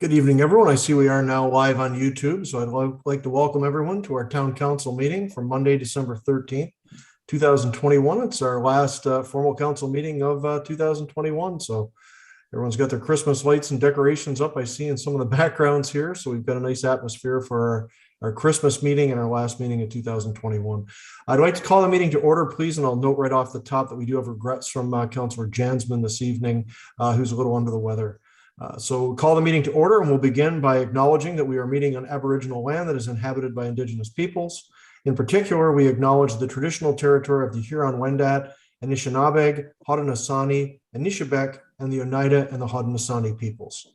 Good evening, everyone. I see we are now live on YouTube, so I'd like to welcome everyone to our town council meeting for Monday, December 13th, 2021. It's our last formal council meeting of 2021. So everyone's got their Christmas lights and decorations up, I see in some of the backgrounds here. So we've got a nice atmosphere for our Christmas meeting and our last meeting of 2021. I'd like to call the meeting to order, please, and I'll note right off the top that we do have regrets from Councillor Jansman this evening, who's a little under the weather. So we'll call the meeting to order, and we'll begin by acknowledging that we are meeting on Aboriginal land that is inhabited by Indigenous peoples. In particular, we acknowledge the traditional territory of the Huron-Wendat, Anishinaabe, Haudenosaunee, Anishinaabe, and the Oneida and the Haudenosaunee peoples.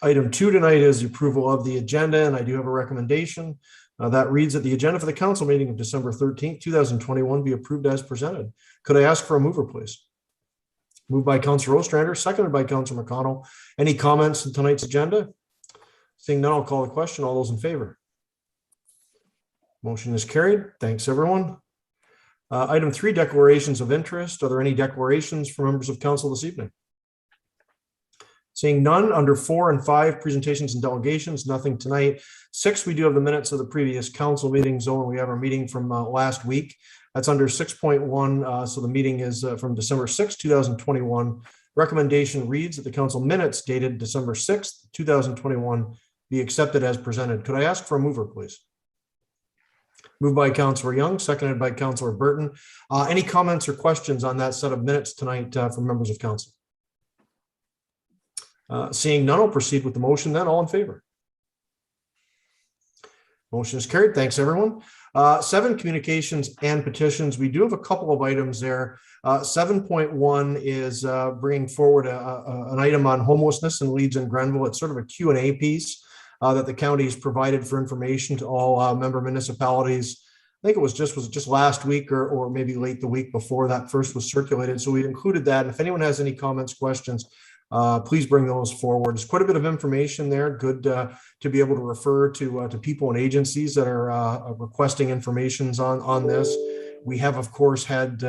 Item 2 tonight is the approval of the agenda, and I do have a recommendation that reads that the agenda for the council meeting of December 13th, 2021 be approved as presented. Could I ask for a mover, please? Moved by Councillor Ostrander, seconded by Councillor McConnell. Any comments on tonight's agenda? Seeing none, I'll call the question. All those in favor? Motion is carried. Thanks, everyone. Item 3, declarations of interest. Are there any declarations from members of council this evening? Seeing none, under 4 and 5, presentations and delegations, nothing tonight. 6, we do have the minutes of the previous council meeting zone. We have our meeting from last week. That's under 6.1. So the meeting is from December 6, 2021. Recommendation reads that the council minutes dated December 6th, 2021 be accepted as presented. Could I ask for a mover, please? Moved by Councillor Young, seconded by Councillor Burton. Any comments or questions on that set of minutes tonight from members of council? Seeing none, I'll proceed with the motion then. All in favor? Motion is carried. Thanks, everyone. 7, communications and petitions. We do have a couple of items there. 7.1 is bringing forward an item on homelessness in Leeds and Grenville. It's sort of a Q&A piece that the county has provided for information to all member municipalities. I think it was just last week or maybe late the week before that first was circulated. So we included that. And if anyone has any comments, questions, please bring those forward. There's quite a bit of information there. Good to be able to refer to people and agencies that are requesting information on this. We have, of course, had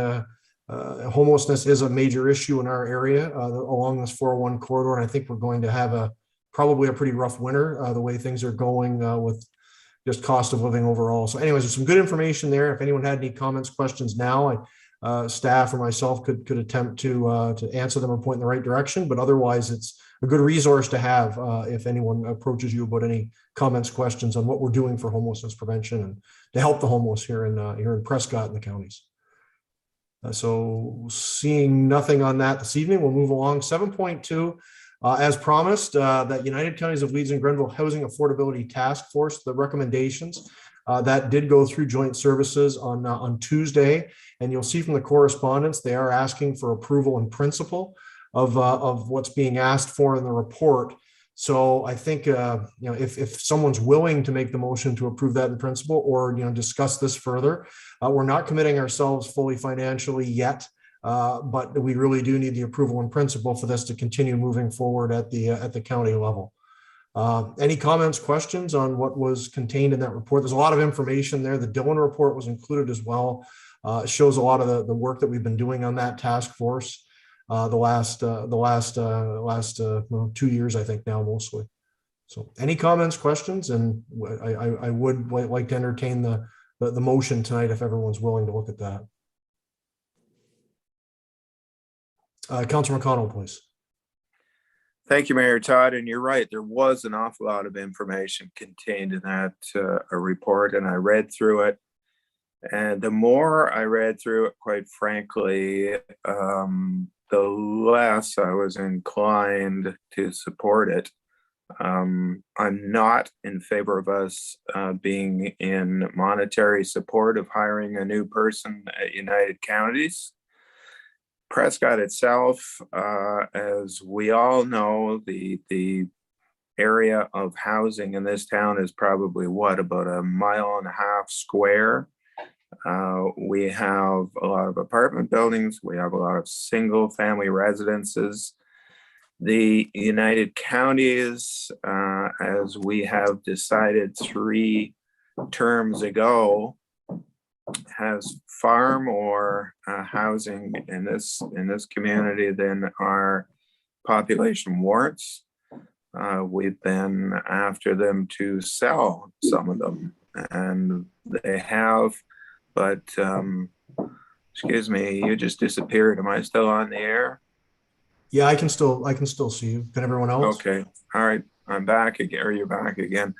homelessness is a major issue in our area along this 401 corridor, and I think we're going to have probably a pretty rough winter the way things are going with just cost of living overall. So anyways, there's some good information there. If anyone had any comments, questions now, staff or myself could attempt to answer them or point in the right direction, but otherwise it's a good resource to have if anyone approaches you about any comments, questions on what we're doing for homelessness prevention and to help the homeless here in Prescott and the counties. So seeing nothing on that this evening, we'll move along. 7.2, as promised, that United Counties of Leeds and Grenville Housing Affordability Task Force, the recommendations that did go through joint services on Tuesday. And you'll see from the correspondence, they are asking for approval in principle of what's being asked for in the report. So I think, if someone's willing to make the motion to approve that in principle or, discuss this further, we're not committing ourselves fully financially yet, but we really do need the approval in principle for this to continue moving forward at the county level. Any comments, questions on what was contained in that report? There's a lot of information there. The Dillon report was included as well. It shows a lot of the work that we've been doing on that task force the last 2 years, I think now mostly. So any comments, questions? And I would like to entertain the motion tonight if everyone's willing to look at that. Councillor McConnell, please. Thank you, Mayor Todd. And you're right, there was an awful lot of information contained in that report, and I read through it. And the more I read through it, quite frankly, the less I was inclined to support it. I'm not in favor of us being in monetary support of hiring a new person at United Counties. Prescott itself, as we all know, the area of housing in this town is probably about 1.5 miles square. We have a lot of apartment buildings. We have a lot of single family residences. The United Counties, as we have decided 3 terms ago, has far more housing in this community than our population warrants. we've been after them to sell some of them, and they have, but excuse me, you just disappeared. Am I still on the air? Yeah, I can still see you. Can everyone else? Okay, all right, I'm back again, or you're back again.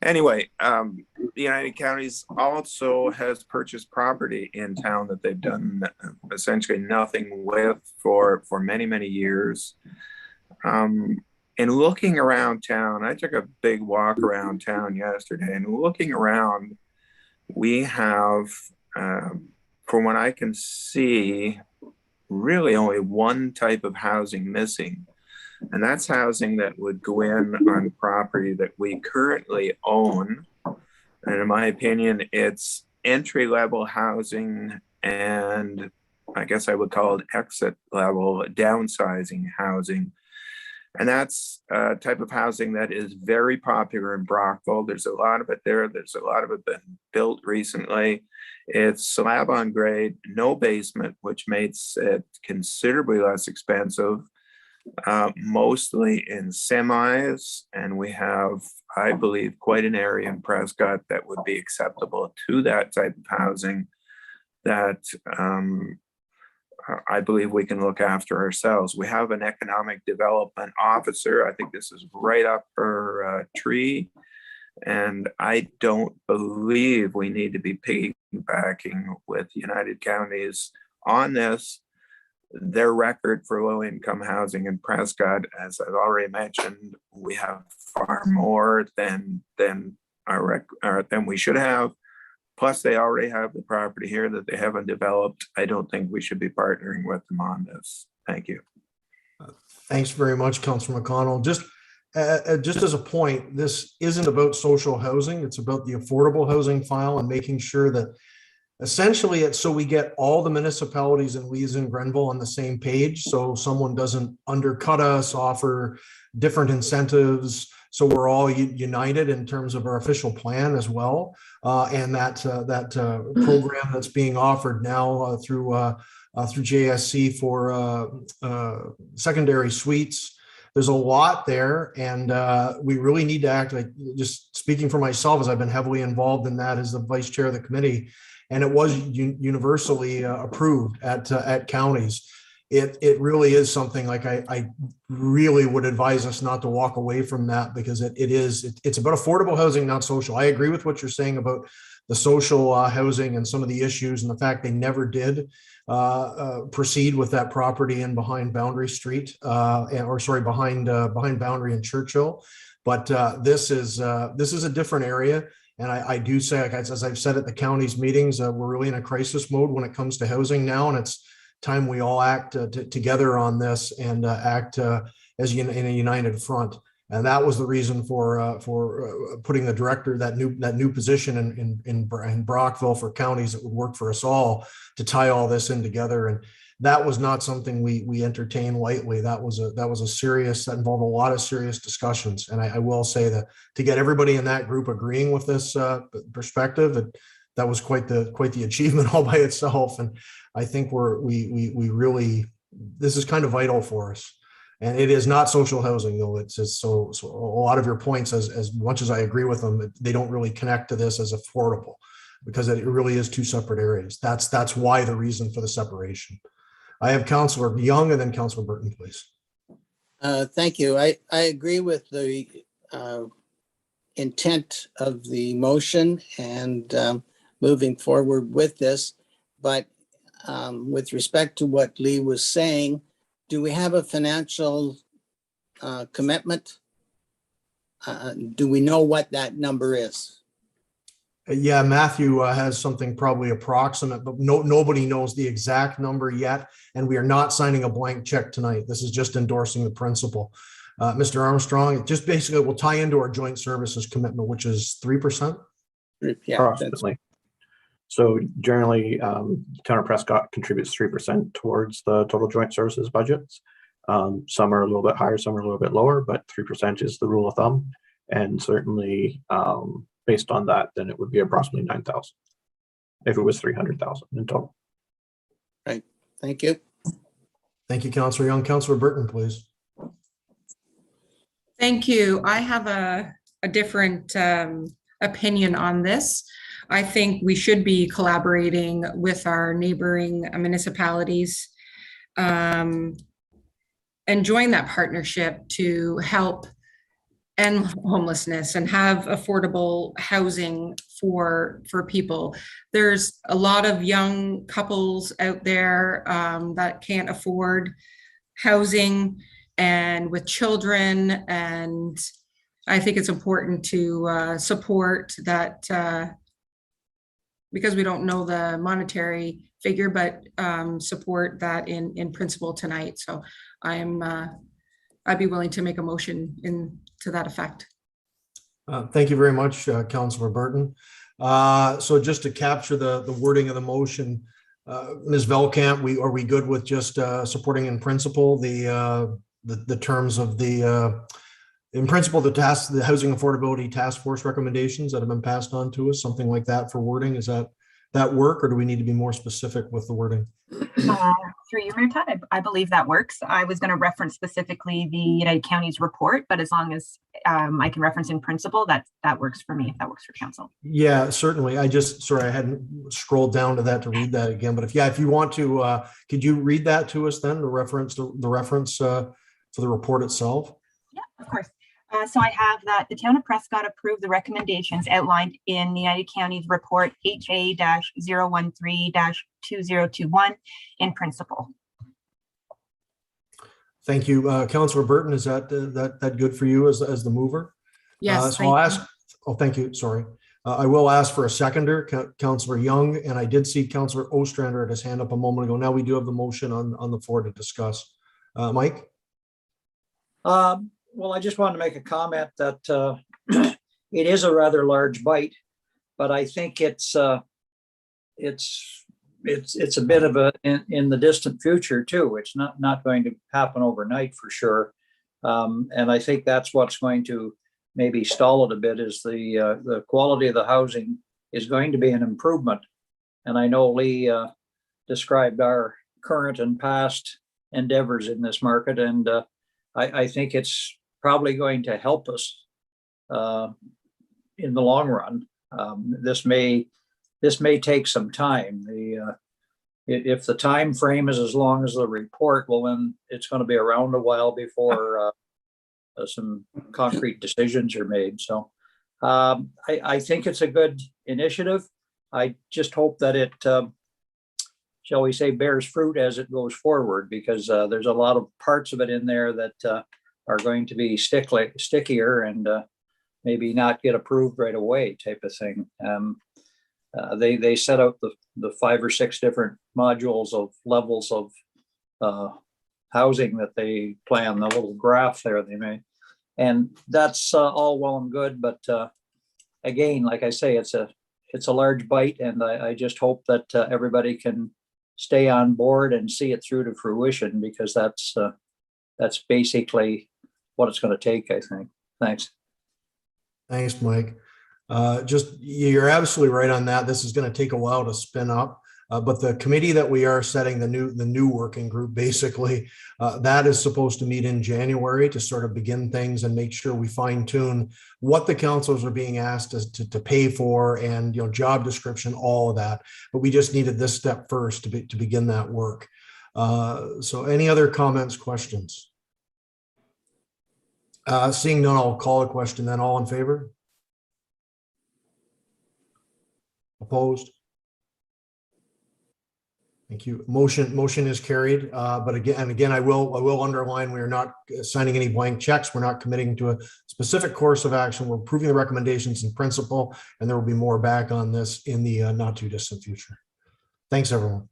Anyway, the United Counties also has purchased property in town that they've done essentially nothing with for many, many years. And looking around town, I took a big walk around town yesterday, and looking around, we have, from what I can see, really only one type of housing missing. And that's housing that would go in on property that we currently own. And in my opinion, it's entry-level housing, and I guess I would call it exit level downsizing housing. And that's a type of housing that is very popular in Brockville. There's a lot of it there. There's a lot of it been built recently. It's slab on grade, no basement, which makes it considerably less expensive. Mostly in semis, and we have, I believe, quite an area in Prescott that would be acceptable to that type of housing that I believe we can look after ourselves. We have an economic development officer. I think this is right up her tree, and I don't believe we need to be piggybacking with United Counties on this. Their record for low-income housing in Prescott, as I've already mentioned, we have far more than we should have. Plus, they already have the property here that they haven't developed. I don't think we should be partnering with them on this. Thank you. Thanks very much, Councilor McConnell. Just as a point, this isn't about social housing. It's about the affordable housing file and making sure that essentially it's so we get all the municipalities in Lees and Grenville on the same page, so someone doesn't undercut us, offer different incentives, so we're all united in terms of our official plan as well. And that program that's being offered now through JSC for secondary suites. There's a lot there, and we really need to act. Like, just speaking for myself, as I've been heavily involved in that as the vice chair of the committee, and it was universally approved at counties. It really is something like I really would advise us not to walk away from that, because it's about affordable housing, not social. I agree with what you're saying about the social housing and some of the issues, and the fact they never did proceed with that property in behind Boundary Street, behind Boundary and Churchill. But this is a different area. And I do say, as I've said at the county's meetings, we're really in a crisis mode when it comes to housing now, and it's time we all act together on this and act as in a united front. And that was the reason for putting the director, that new position in Brockville for counties that would work for us all, to tie all this in together. And that was not something we entertained lightly. That involved a lot of serious discussions. And I will say that to get everybody in that group agreeing with this perspective, that was quite the achievement all by itself. And I think we really, this is kind of vital for us. And it is not social housing, though. It's just so a lot of your points, as much as I agree with them, they don't really connect to this as affordable, because it really is two separate areas. That's why the reason for the separation. I have Councillor Young and then Councillor Burton, please. Thank you. I agree with the intent of the motion and moving forward with this. But with respect to what Lee was saying, do we have a financial commitment? Do we know what that number is? Yeah, Matthew has something probably approximate, but nobody knows the exact number yet. And we are not signing a blank check tonight. This is just endorsing the principle. Mr. Armstrong, it just basically will tie into our joint services commitment, which is 3%. Yeah, approximately. So generally, Town of Prescott contributes 3% towards the total joint services budgets. Some are a little bit higher, some are a little bit lower, but 3% is the rule of thumb. And certainly, based on that, then it would be approximately 9,000 if it was 300,000 in total. Right. Thank you. Thank you, Councillor Young. Councillor Burton, please. Thank you. I have a different opinion on this. I think we should be collaborating with our neighboring municipalities and join that partnership to help end homelessness and have affordable housing for people. There's a lot of young couples out there that can't afford housing and with children, and I think it's important to support that because we don't know the monetary figure, but support that in principle tonight. So I'd be willing to make a motion to that effect. Thank you very much, Councilor Burton. So just to capture the wording of the motion, Ms. Velkamp, are we good with just supporting in principle the terms of in principle, the Housing Affordability Task Force recommendations that have been passed on to us, something like that for wording? Is that work, or do we need to be more specific with the wording? Through you, Mayor Todd, I believe that works. I was going to reference specifically the United Counties report, but as long as I can reference in principle, that works for me, if that works for council. Yeah, certainly. I hadn't scrolled down to that to read that again, but if you want to, could you read that to us then, the reference for the report itself? Yeah, of course. So I have that the town of Prescott approved the recommendations outlined in the United Counties report HA-013-2021 in principle. Thank you. Councilor Burton, is that good for you as the mover? Yes. So I'll ask, thank you, sorry. I will ask for a seconder, Councilor Young, and I did see Councilor Ostrander had his hand up a moment ago. Now we do have the motion on the floor to discuss. Mike? Well, I just wanted to make a comment that it is a rather large bite, but I think it's a bit of in the distant future too. It's not going to happen overnight for sure, and I think that's what's going to maybe stall it a bit. Is the quality of the housing is going to be an improvement, and I know Lee described our current and past endeavors in this market, and I think it's probably going to help us in the long run. This may take some time. If the time frame is as long as the report, well, then it's going to be around a while before some concrete decisions are made. So I think it's a good initiative. I just hope that it, shall we say, bears fruit as it goes forward, because there's a lot of parts of it in there that are going to be stickier and maybe not get approved right away type of thing. They set out the 5 or 6 different modules of levels of housing that they plan, the little graph there they made. And that's all well and good, but again, like I say, it's a large bite, and I just hope that everybody can stay on board and see it through to fruition, because that's basically what it's going to take, I think. Thanks. Thanks, Mike. You're absolutely right on that. This is going to take a while to spin up, but the committee that we are setting, the new working group, basically, that is supposed to meet in January to sort of begin things and make sure we fine tune what the councils are being asked to pay for, and job description, all of that. But we just needed this step first to begin that work. So any other comments, questions? Seeing none, I'll call a question then. All in favor? Opposed? Thank you. Motion is carried. But again, I will underline, we are not signing any blank checks. We're not committing to a specific course of action. We're approving the recommendations in principle, and there will be more back on this in the not too distant future. Thanks, everyone.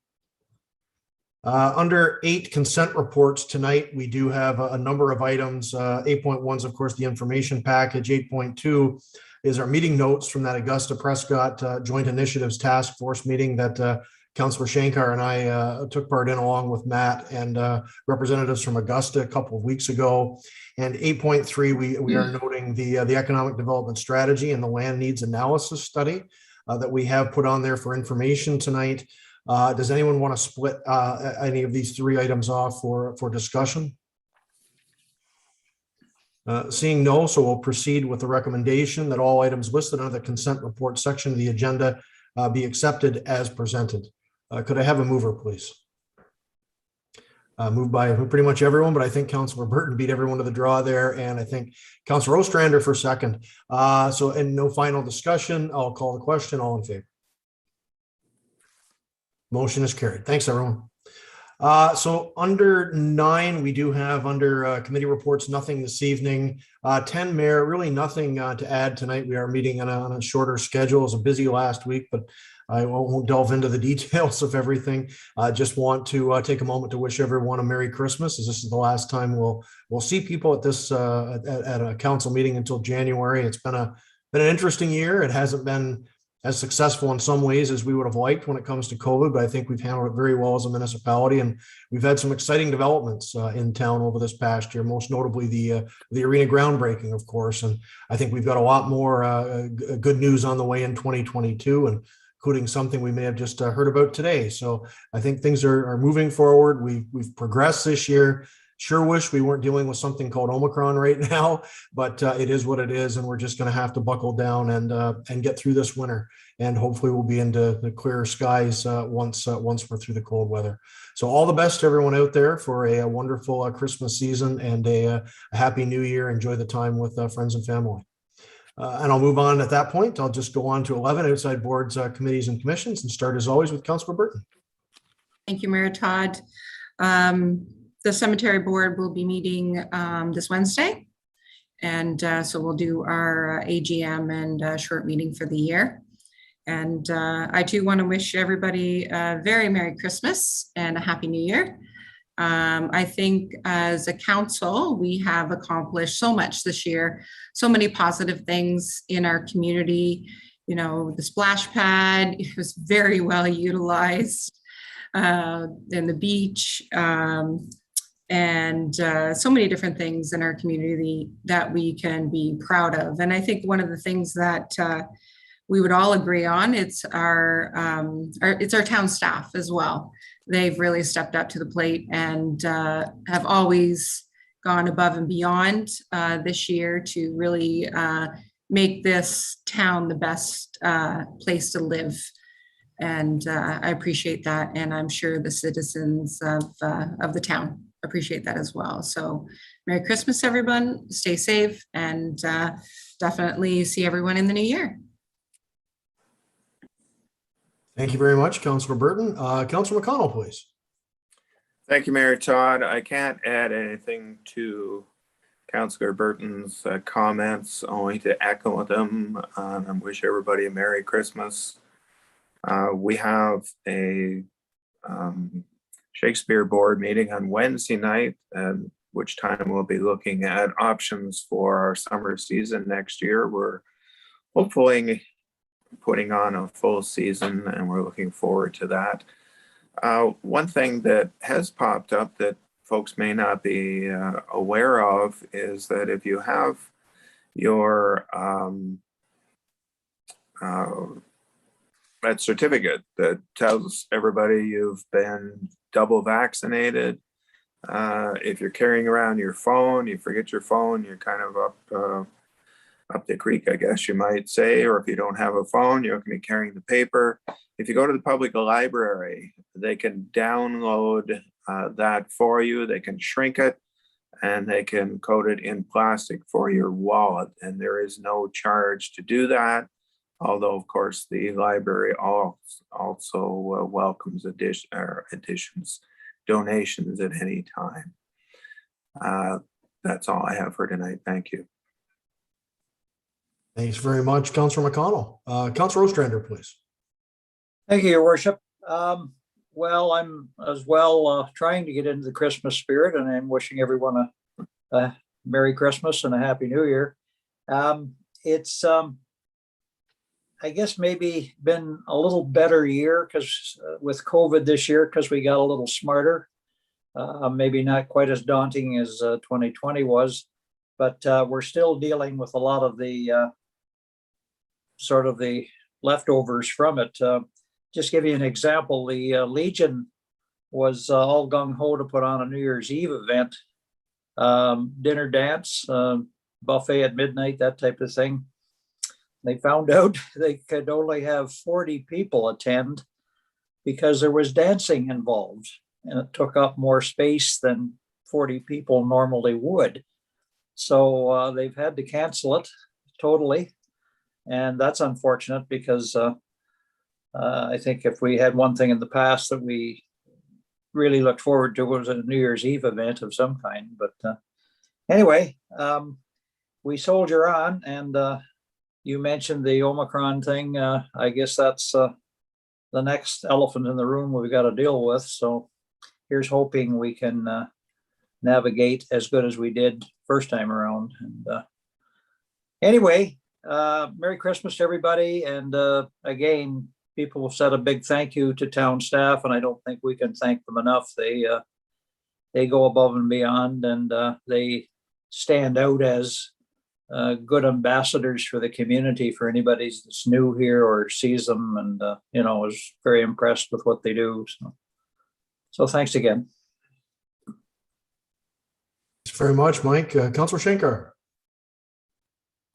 Under 8 consent reports tonight, we do have a number of items. 8.1 is, of course, the information package. 8.2 is our meeting notes from that Augusta Prescott Joint Initiatives Task Force meeting that Councilor Shankar and I took part in, along with Matt and representatives from Augusta a couple of weeks ago. And 8.3, we are noting the economic development strategy and the land needs analysis study that we have put on there for information tonight. Does anyone want to split any of these 3 items off for discussion? Seeing no, so we'll proceed with the recommendation that all items listed under the consent report section of the agenda be accepted as presented. Could I have a mover, please? Moved by pretty much everyone, but I think Councilor Burton beat everyone to the draw there, and I think Councilor Ostrander for second. So, and no final discussion. I'll call the question. All in favor? Motion is carried. Thanks, everyone. So under 9, we do have under committee reports, nothing this evening. 10, Mayor, really nothing to add tonight. We are meeting on a shorter schedule. It was a busy last week, but I won't delve into the details of everything. I just want to take a moment to wish everyone a Merry Christmas, as this is the last time we'll see people at this at a council meeting until January. It's been an interesting year. It hasn't been as successful in some ways as we would have liked when it comes to COVID, but I think we've handled it very well as a municipality, and we've had some exciting developments in town over this past year, most notably the arena groundbreaking, of course. And I think we've got a lot more good news on the way in 2022, and including something we may have just heard about today. So I think things are moving forward. We've progressed this year. Sure wish we weren't dealing with something called Omicron right now, but it is what it is, and we're just going to have to buckle down and get through this winter. And hopefully we'll be into the clearer skies once we're through the cold weather. So all the best to everyone out there for a wonderful Christmas season and a happy New Year. Enjoy the time with friends and family. And I'll move on at that point. I'll just go on to 11, outside boards, committees, and commissions, and start as always with Councilor Burton. Thank you, Mayor Todd. The cemetery board will be meeting this Wednesday. And so we'll do our AGM and short meeting for the year. And I too want to wish everybody a very Merry Christmas and a Happy New Year. I think as a council, we have accomplished so much this year, so many positive things in our community. You know, the splash pad, it was very well utilized, and the beach, and so many different things in our community that we can be proud of. And I think one of the things that we would all agree on, it's our town staff as well. They've really stepped up to the plate and have always gone above and beyond this year to really make this town the best place to live. And I appreciate that. And I'm sure the citizens of the town appreciate that as well. So Merry Christmas, everyone. Stay safe, and definitely see everyone in the new year. Thank you very much, Councilor Burton. Councilor McConnell, please. Thank you, Mayor Todd. I can't add anything to Councilor Burton's comments, only to echo them and wish everybody a Merry Christmas. We have a Shakespeare board meeting on Wednesday night, at which time we'll be looking at options for our summer season next year. We're hopefully putting on a full season, and we're looking forward to that. One thing that has popped up that folks may not be aware of is that if you have your that certificate that tells everybody you've been double vaccinated, if you're carrying around your phone, you forget your phone, you're kind of up the creek, I guess you might say. Or if you don't have a phone, you're going to be carrying the paper. If you go to the public library, they can download that for you. They can shrink it and they can coat it in plastic for your wallet. And there is no charge to do that. Although, of course, the library also welcomes additions, donations at any time. That's all I have for tonight. Thank you. Thanks very much, Councilor McConnell. Councilor Ostrander, please. Thank you, Your Worship. Well, I'm as well trying to get into the Christmas spirit, and I'm wishing everyone a Merry Christmas and a Happy New Year. It's I guess maybe been a little better year because with COVID this year, because we got a little smarter. Maybe not quite as daunting as 2020 was, but we're still dealing with a lot of the sort of the leftovers from it. Just give you an example, the Legion was all gung-ho to put on a New Year's Eve event dinner dance, buffet at midnight, that type of thing. They found out they could only have 40 people attend because there was dancing involved, and it took up more space than 40 people normally would. So they've had to cancel it totally. And that's unfortunate because I think if we had one thing in the past that we really looked forward to, was a New Year's Eve event of some kind. But anyway, we soldier on, and you mentioned the Omicron thing. I guess that's the next elephant in the room we've got to deal with. So here's hoping we can navigate as good as we did first time around. And anyway, Merry Christmas to everybody. And again, people have said a big thank you to town staff, and I don't think we can thank them enough. They go above and beyond, and they stand out as good ambassadors for the community for anybody that's new here or sees them, and is very impressed with what they do. So thanks again. Thanks very much, Mike. Councillor Shankar.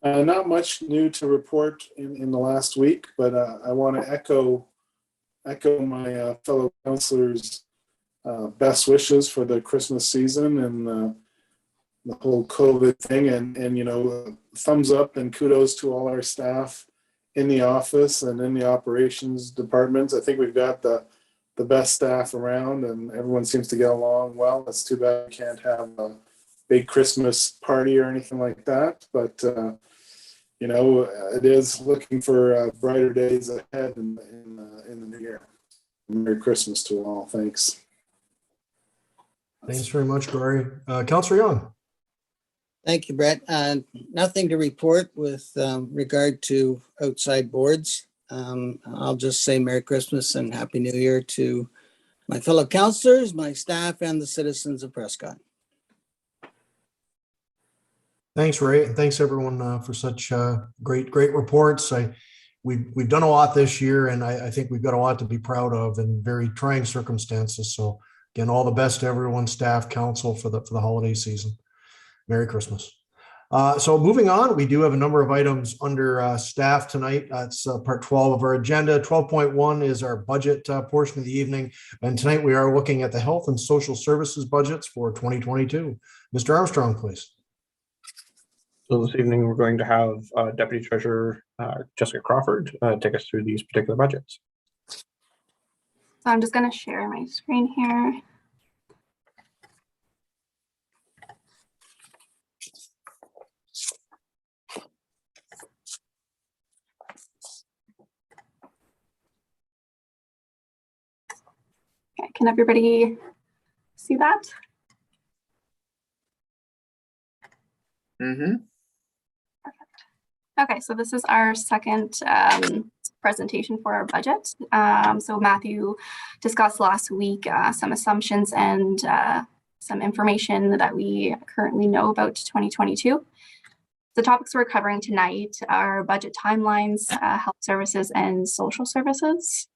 Not much new to report in the last week, but I want to echo my fellow councillors' best wishes for the Christmas season and the whole COVID thing, and thumbs up and kudos to all our staff in the office and in the operations departments. I think we've got the best staff around, and everyone seems to get along well. It's too bad we can't have a big Christmas party or anything like that, but it is looking for brighter days ahead in the new year. Merry Christmas to all. Thanks. Thanks very much, Gory. Councillor Young. Thank you, Brett. Nothing to report with regard to outside boards. I'll just say Merry Christmas and Happy New Year to my fellow councillors, my staff, and the citizens of Prescott. Thanks, Ray, and thanks everyone for such great reports. We've done a lot this year, and I think we've got a lot to be proud of in very trying circumstances. So again, all the best to everyone, staff, council for the holiday season. Merry Christmas. So moving on, we do have a number of items under staff tonight. It's part 12 of our agenda. 12.1 is our budget portion of the evening. And tonight we are looking at the health and social services budgets for 2022. Mr. Armstrong, please. So this evening, we're going to have Deputy Treasurer Jessica Crawford take us through these particular budgets. So I'm just going to share my screen here. Okay, can everybody see that? Mm-hmm. Okay, so this is our second presentation for our budget. So Matthew discussed last week some assumptions and some information that we currently know about 2022. The topics we're covering tonight are budget timelines, health services, and social services.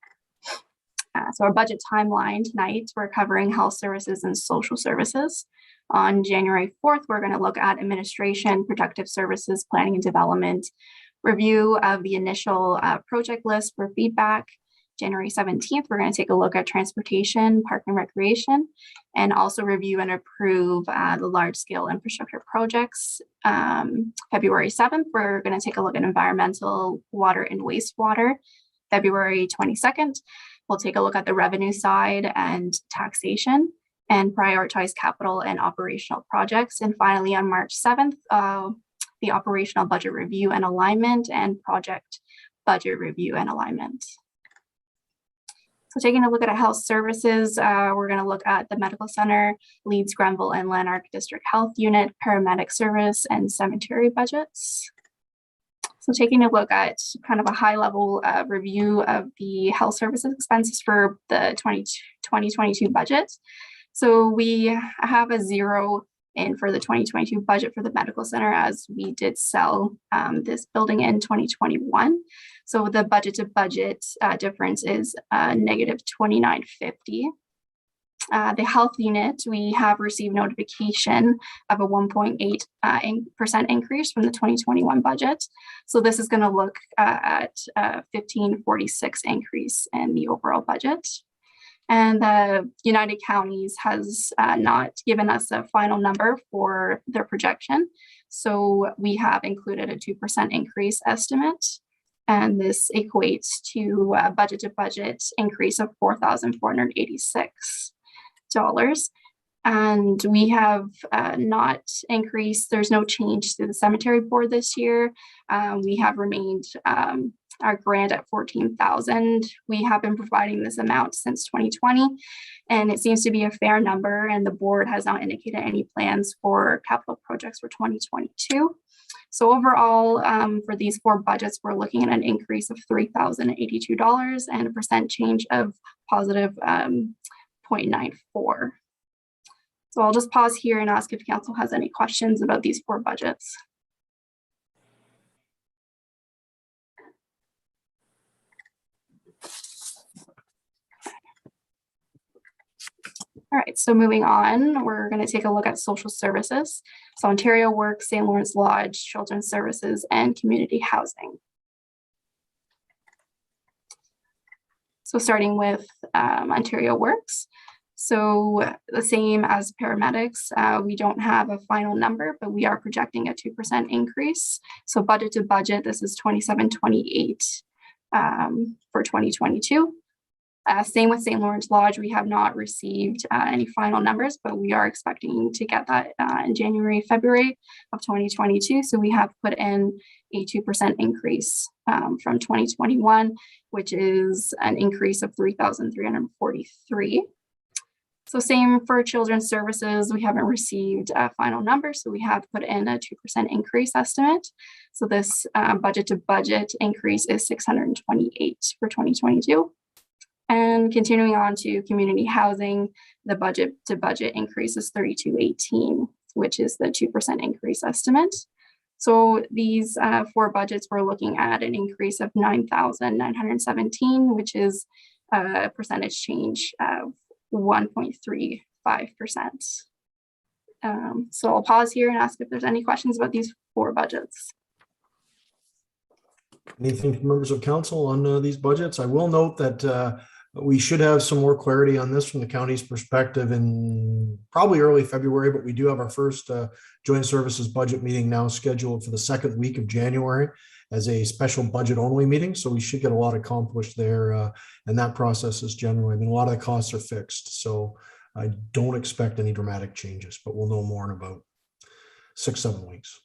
So our budget timeline tonight, we're covering health services and social services. On January 4th, we're going to look at administration, protective services, planning and development, review of the initial project list for feedback. January 17th, we're going to take a look at transportation, park and recreation, and also review and approve the large-scale infrastructure projects. February 7th, we're going to take a look at environmental, water, and wastewater. February 22nd, we'll take a look at the revenue side and taxation, and prioritize capital and operational projects. And finally, on March 7th, the operational budget review and alignment and project budget review and alignment. So taking a look at health services, we're going to look at the medical center, Leeds, Grenville, and Lanark District Health Unit, paramedic service, and cemetery budgets. So taking a look at kind of a high level review of the health services expenses for the 2022 budget. So we have a zero in for the 2022 budget for the medical center, as we did sell this building in 2021. So the budget to budget difference is negative $29.50. The health unit, we have received notification of a 1.8% increase from the 2021 budget. So this is going to look at 1546 increase in the overall budget. And the United Counties has not given us a final number for their projection. So we have included a 2% increase estimate. And this equates to a budget to budget increase of $4,486. And we have not increased, there's no change to the cemetery board this year. We have remained our grant at $14,000. We have been providing this amount since 2020, and it seems to be a fair number, and the board has not indicated any plans for capital projects for 2022. So overall, for these 4 budgets, we're looking at an increase of $3,082 and a percent change of positive 0.94. So I'll just pause here and ask if council has any questions about these 4 budgets. All right, so moving on, we're going to take a look at social services. So Ontario Works, St. Lawrence Lodge, Children's Services, and Community Housing. So starting with Ontario Works. So the same as paramedics, we don't have a final number, but we are projecting a 2% increase. So budget to budget, this is 2728 for 2022. Same with St. Lawrence Lodge, we have not received any final numbers, but we are expecting to get that in January, February of 2022. So we have put in a 2% increase from 2021, which is an increase of 3,343. So same for Children's Services, we haven't received a final number, so we have put in a 2% increase estimate. So this budget to budget increase is 628 for 2022. And continuing on to community housing, the budget to budget increase is 3218, which is the 2% increase estimate. So these 4 budgets, we're looking at an increase of 9,917, which is a percentage change of 1.35%. So I'll pause here and ask if there's any questions about these 4 budgets. Anything from members of council on these budgets? I will note that we should have some more clarity on this from the county's perspective in probably early February, but we do have our first joint services budget meeting now scheduled for the 2nd week of January as a special budget only meeting. So we should get a lot accomplished there. And that process is generally, a lot of the costs are fixed. So I don't expect any dramatic changes, but we'll know more in about 6-7 weeks.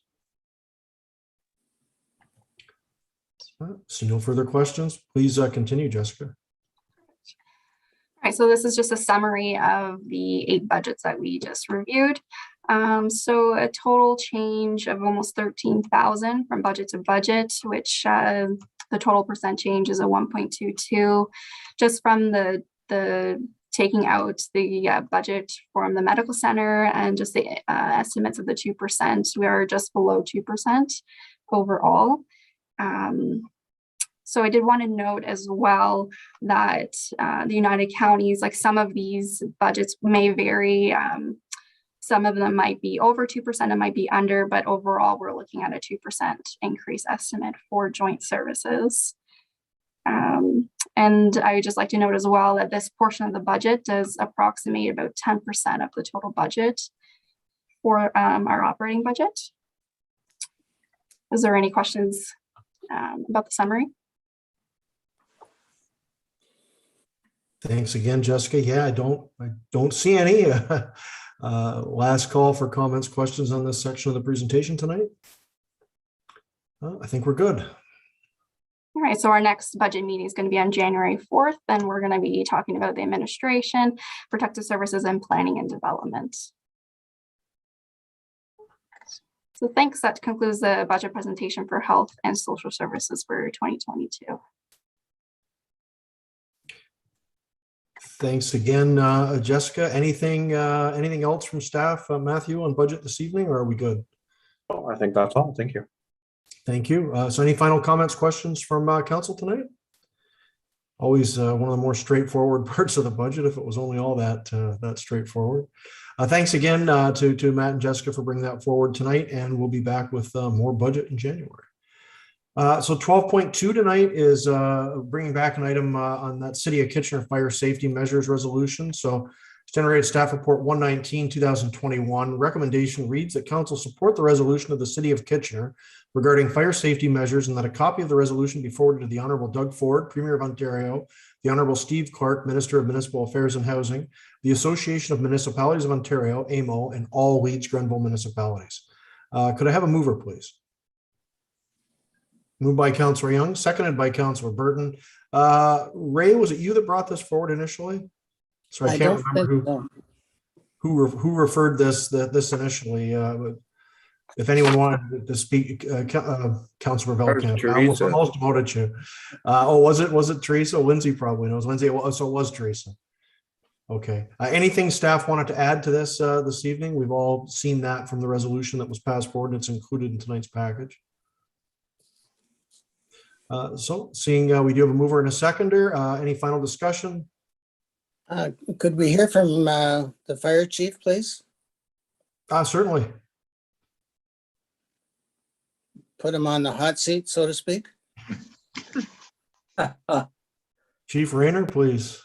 So no further questions. Please continue, Jessica. All right, so this is just a summary of the 8 budgets that we just reviewed. So a total change of almost 13,000 from budget to budget, which the total percent change is a 1.22. Just from the taking out the budget from the medical center and just the estimates of the 2%, we are just below 2% overall. So I did want to note as well that the United Counties, like some of these budgets may vary. Some of them might be over 2%, it might be under, but overall we're looking at a 2% increase estimate for joint services. And I would just like to note as well that this portion of the budget does approximate about 10% of the total budget for our operating budget. Is there any questions about the summary? Thanks again, Jessica. Yeah, I don't see any. Last call for comments, questions on this section of the presentation tonight. I think we're good. All right, so our next budget meeting is going to be on January 4th, and we're going to be talking about the administration, protective services, and planning and development. So thanks, that concludes the budget presentation for health and social services for 2022. Thanks again, Jessica. Anything else from staff, Matthew, on budget this evening, or are we good? Oh, I think that's all. Thank you. Thank you. So any final comments, questions from council tonight? Always one of the more straightforward parts of the budget, if it was only all that straightforward. Thanks again to Matt and Jessica for bringing that forward tonight, and we'll be back with more budget in January. So 12.2 tonight is bringing back an item on that City of Kitchener Fire Safety Measures Resolution. So generated staff report 119, 2021. Recommendation reads that council support the resolution of the City of Kitchener regarding fire safety measures, and that a copy of the resolution be forwarded to the Honorable Doug Ford, Premier of Ontario, the Honorable Steve Clark, Minister of Municipal Affairs and Housing, the Association of Municipalities of Ontario, AMO, and all Leeds-Grenville municipalities. Could I have a mover, please? Moved by Councillor Young, seconded by Councillor Burton. Ray, was it you that brought this forward initially? So I can't remember who referred this initially. If anyone wanted to speak, Councillor Velkamp, I almost demoted you. Was it Teresa? Lindsay probably knows. Lindsay, so it was Teresa. Okay. Anything staff wanted to add to this this evening? We've all seen that from the resolution that was passed forward, and it's included in tonight's package. So seeing we do have a mover and a seconder, any final discussion? Could we hear from the fire chief, please? Certainly. Put him on the hot seat, so to speak. Chief Rayner, please.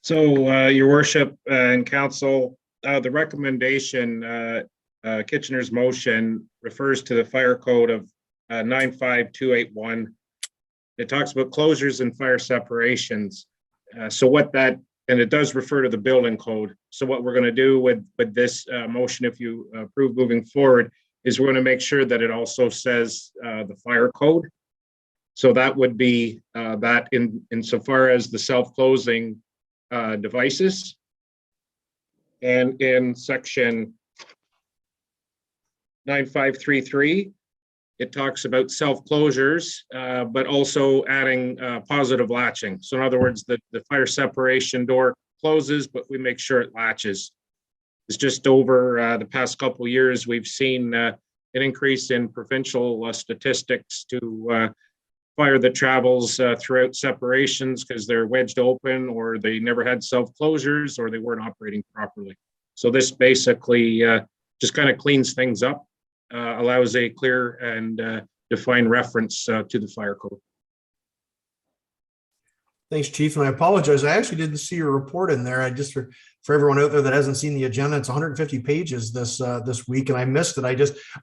So, Your Worship and Council, the recommendation, Kitchener's motion refers to the fire code of 95281. It talks about closures and fire separations. So what that, and it does refer to the building code. So what we're going to do with this motion, if you approve moving forward, is we're going to make sure that it also says the fire code. So that would be that insofar as the self-closing devices. And in section 9533, it talks about self-closures, but also adding positive latching. So in other words, the fire separation door closes, but we make sure it latches. It's just over the past couple of years, we've seen an increase in provincial statistics to fire that travels throughout separations because they're wedged open, or they never had self-closures, or they weren't operating properly. So this basically just kind of cleans things up, allows a clear and defined reference to the fire code. Thanks, Chief. And I apologize. I actually didn't see your report in there. I just, for everyone out there that hasn't seen the agenda, it's 150 pages this week, and I missed it.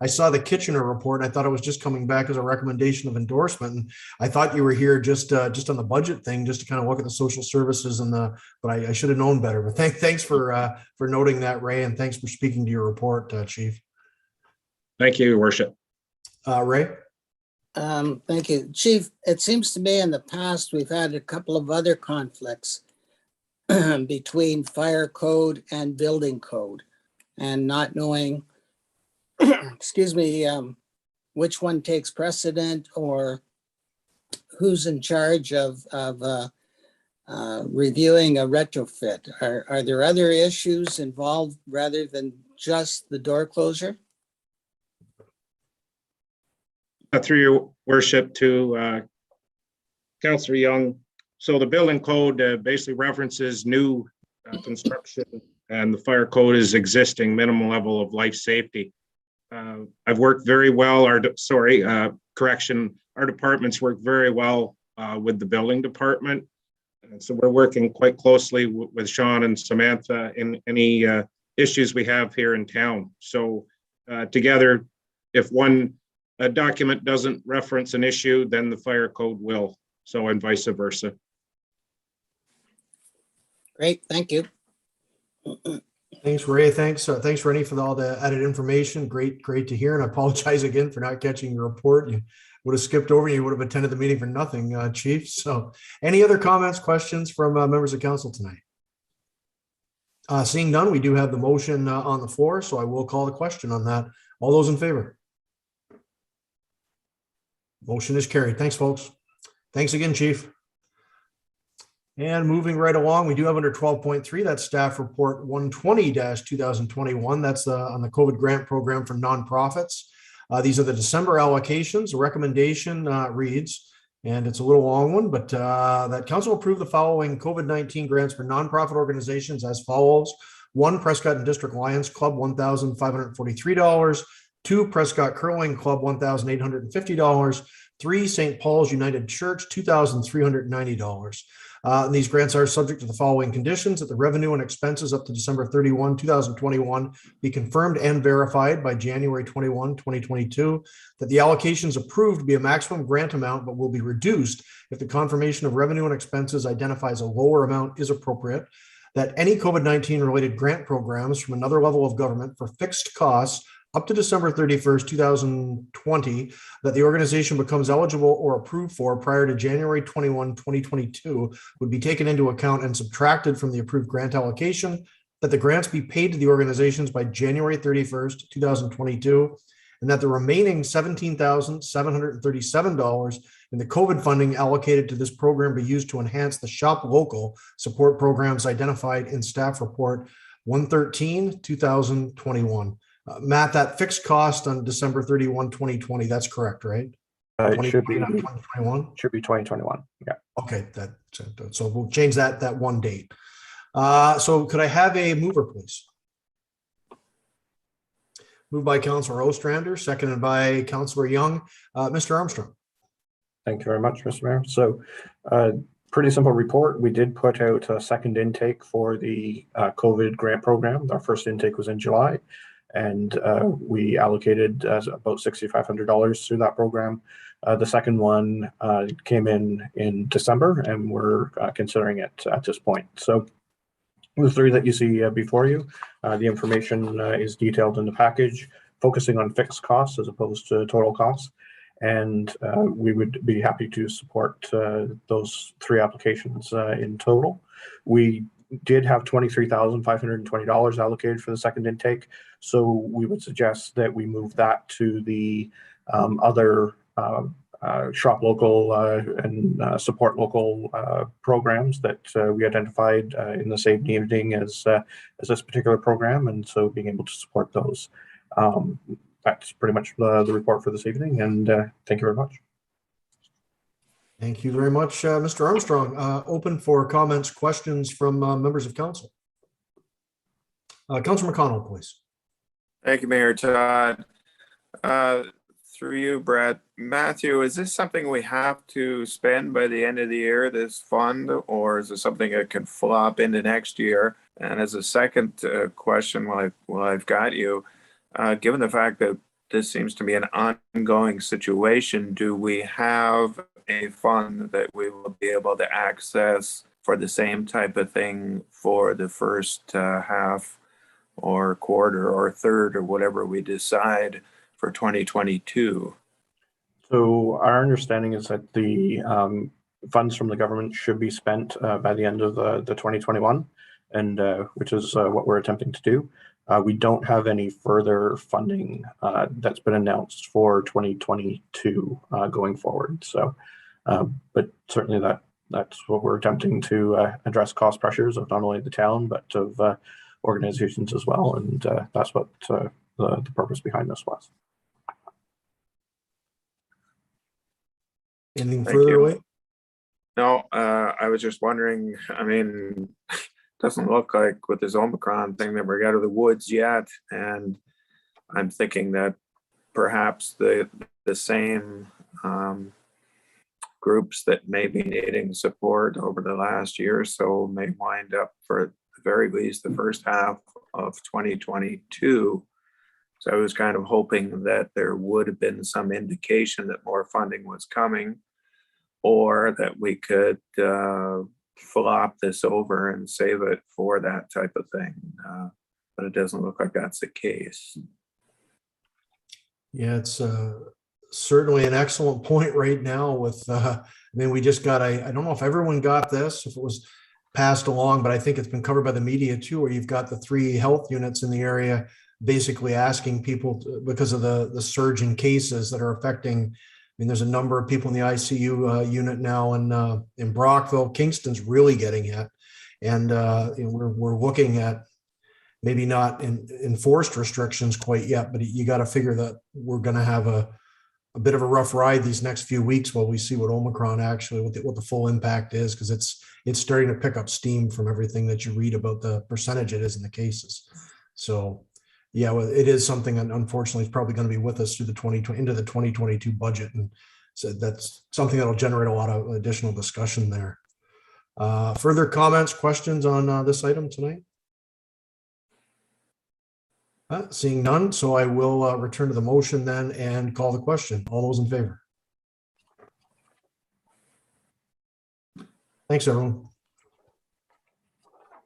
I saw the Kitchener report, and I thought it was just coming back as a recommendation of endorsement. And I thought you were here just on the budget thing, just to kind of look at the social services and but I should have known better. But thanks for noting that, Ray, and thanks for speaking to your report, Chief. Thank you, Your Worship. Ray? Thank you. Chief, it seems to me in the past, we've had a couple of other conflicts between fire code and building code, and not knowing, excuse me, which one takes precedent or who's in charge of reviewing a retrofit. Are there other issues involved rather than just the door closure? Through Your Worship to Councillor Young. So the building code basically references new construction, and the fire code is existing minimum level of life safety. I've worked very well, our departments work very well with the building department. And so we're working quite closely with Sean and Samantha in any issues we have here in town. So together, if one a document doesn't reference an issue, then the fire code will. So, and vice versa. Great, thank you. Thanks, Ray. Thanks, Rennie, for all the added information. Great to hear. And I apologize again for not catching your report. You would have skipped over. You would have attended the meeting for nothing, Chief. So, any other comments, questions from members of council tonight? Seeing none, we do have the motion on the floor, so I will call the question on that. All those in favor? Motion is carried. Thanks, folks. Thanks again, Chief. And moving right along, we do have under 12.3, that's staff report 120-2021. That's on the COVID grant program for nonprofits. These are the December allocations. The recommendation reads And it's a little long one, but that council approved the following COVID-19 grants for nonprofit organizations as follows. 1, Prescott and District Lions Club, $1,543. 2, Prescott Curling Club, $1,850. 3, St. Paul's United Church, $2,390. And these grants are subject to the following conditions: that the revenue and expenses up to December 31, 2021 be confirmed and verified by January 21, 2022, that the allocations approved be a maximum grant amount but will be reduced if the confirmation of revenue and expenses identifies a lower amount is appropriate, that any COVID-19 related grant programs from another level of government for fixed costs up to December 31st, 2020, that the organization becomes eligible or approved for prior to January 21, 2022, would be taken into account and subtracted from the approved grant allocation, that the grants be paid to the organizations by January 31st, 2022, and that the remaining $17,737 in the COVID funding allocated to this program be used to enhance the Shop Local support programs identified in staff report 113, 2021. Matt, that fixed cost on December 31, 2020, that's correct, right? It should be 2021. Should be 2021. Yeah. Okay, so we'll change that one date. So could I have a mover, please? Moved by Councillor Ostrander, seconded by Councillor Young. Mr. Armstrong. Thank you very much, Mr. Mayor. So pretty simple report. We did put out a second intake for the COVID grant program. Our first intake was in July, and we allocated about $6,500 through that program. The second one came in December, and we're considering it at this point. So the 3 that you see before you, the information is detailed in the package, focusing on fixed costs as opposed to total costs. And we would be happy to support those 3 applications in total. We did have $23,520 allocated for the second intake, so we would suggest that we move that to the other shop local and support local programs that we identified in the same evening as this particular program, and so being able to support those. That's pretty much the report for this evening, and thank you very much. Thank you very much, Mr. Armstrong. Open for comments, questions from members of council. Councillor McConnell, please. Thank you, Mayor Todd. Through you, Brett. Matthew, is this something we have to spend by the end of the year, this fund, or is it something that can flop into next year? And as a second question, while I've got you, given the fact that this seems to be an ongoing situation, do we have a fund that we will be able to access for the same type of thing for the first half or quarter or third or whatever we decide for 2022? So our understanding is that the funds from the government should be spent by the end of the 2021, and which is what we're attempting to do. We don't have any further funding that's been announced for 2022 going forward. So, but certainly that's what we're attempting to address cost pressures of not only the town, but of organizations as well. And that's what the purpose behind this was. Anything further away? No, I was just wondering, I mean, doesn't look like with this Omicron thing that we're out of the woods yet. And I'm thinking that perhaps the same groups that may be needing support over the last year or so may wind up, for the very least, the first half of 2022. So I was kind of hoping that there would have been some indication that more funding was coming, or that we could flop this over and save it for that type of thing. But it doesn't look like that's the case. Yeah, it's certainly an excellent point right now with, I mean, we just got, I don't know if everyone got this, if it was passed along, but I think it's been covered by the media too, where you've got the 3 health units in the area basically asking people to, because of the surge in cases that are affecting, I mean, there's a number of people in the ICU unit now in Brockville. Kingston's really getting hit. And you know, we're looking at maybe not enforced restrictions quite yet, but you got to figure that we're going to have a a bit of a rough ride these next few weeks while we see what Omicron actually, what the full impact is, because it's starting to pick up steam from everything that you read about the percentage it is in the cases. So yeah, well, it is something that unfortunately is probably going to be with us through the 2020 into the 2022 budget. And so that's something that'll generate a lot of additional discussion there. Further comments, questions on this item tonight? Seeing none, so I will return to the motion then and call the question. All those in favor? Thanks, everyone.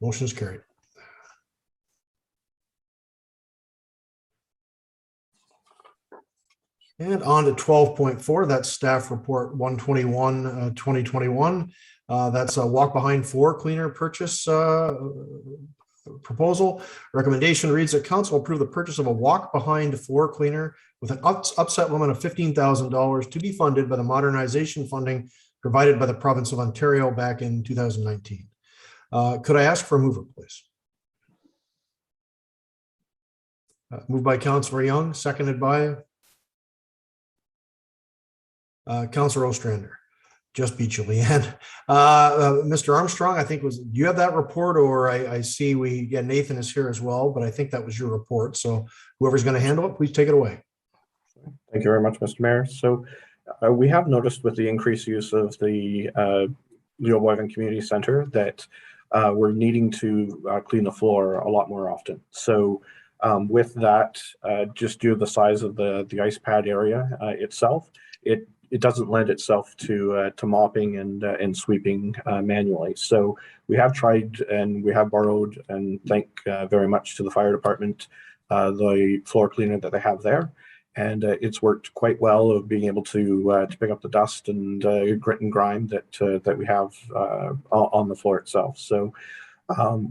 Motion is carried. And on to 12.4, that's staff report 121, 2021. That's a walk behind floor cleaner purchase proposal. Recommendation reads that council approve the purchase of a walk behind floor cleaner with an upset limit of $15,000 to be funded by the modernization funding provided by the province of Ontario back in 2019. Could I ask for a mover, please? Moved by Councillor Young, seconded by Councillor Ostrander. Just beat you, Leanne. Mr. Armstrong, I think do you have that report, or I see Nathan is here as well, but I think that was your report. So whoever's going to handle it, please take it away. Thank you very much, Mr. Mayor. So we have noticed with the increased use of the Leo Boyvan Community Center that we're needing to clean the floor a lot more often. So with that, just due to the size of the ice pad area itself, it doesn't lend itself to mopping and sweeping manually. So we have tried and we have borrowed, and thank very much to the fire department, the floor cleaner that they have there. And it's worked quite well of being able to pick up the dust and grit and grime that we have on the floor itself. So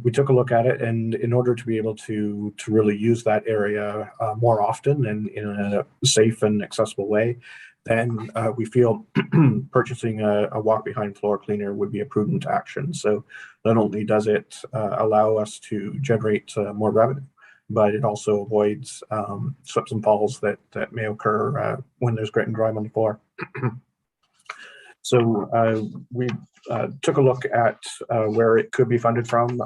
we took a look at it, and in order to be able to really use that area more often and in a safe and accessible way, then we feel purchasing a walk behind floor cleaner would be a prudent action. So not only does it allow us to generate more revenue, but it also avoids slips and falls that may occur when there's grit and grime on the floor. So we took a look at where it could be funded from.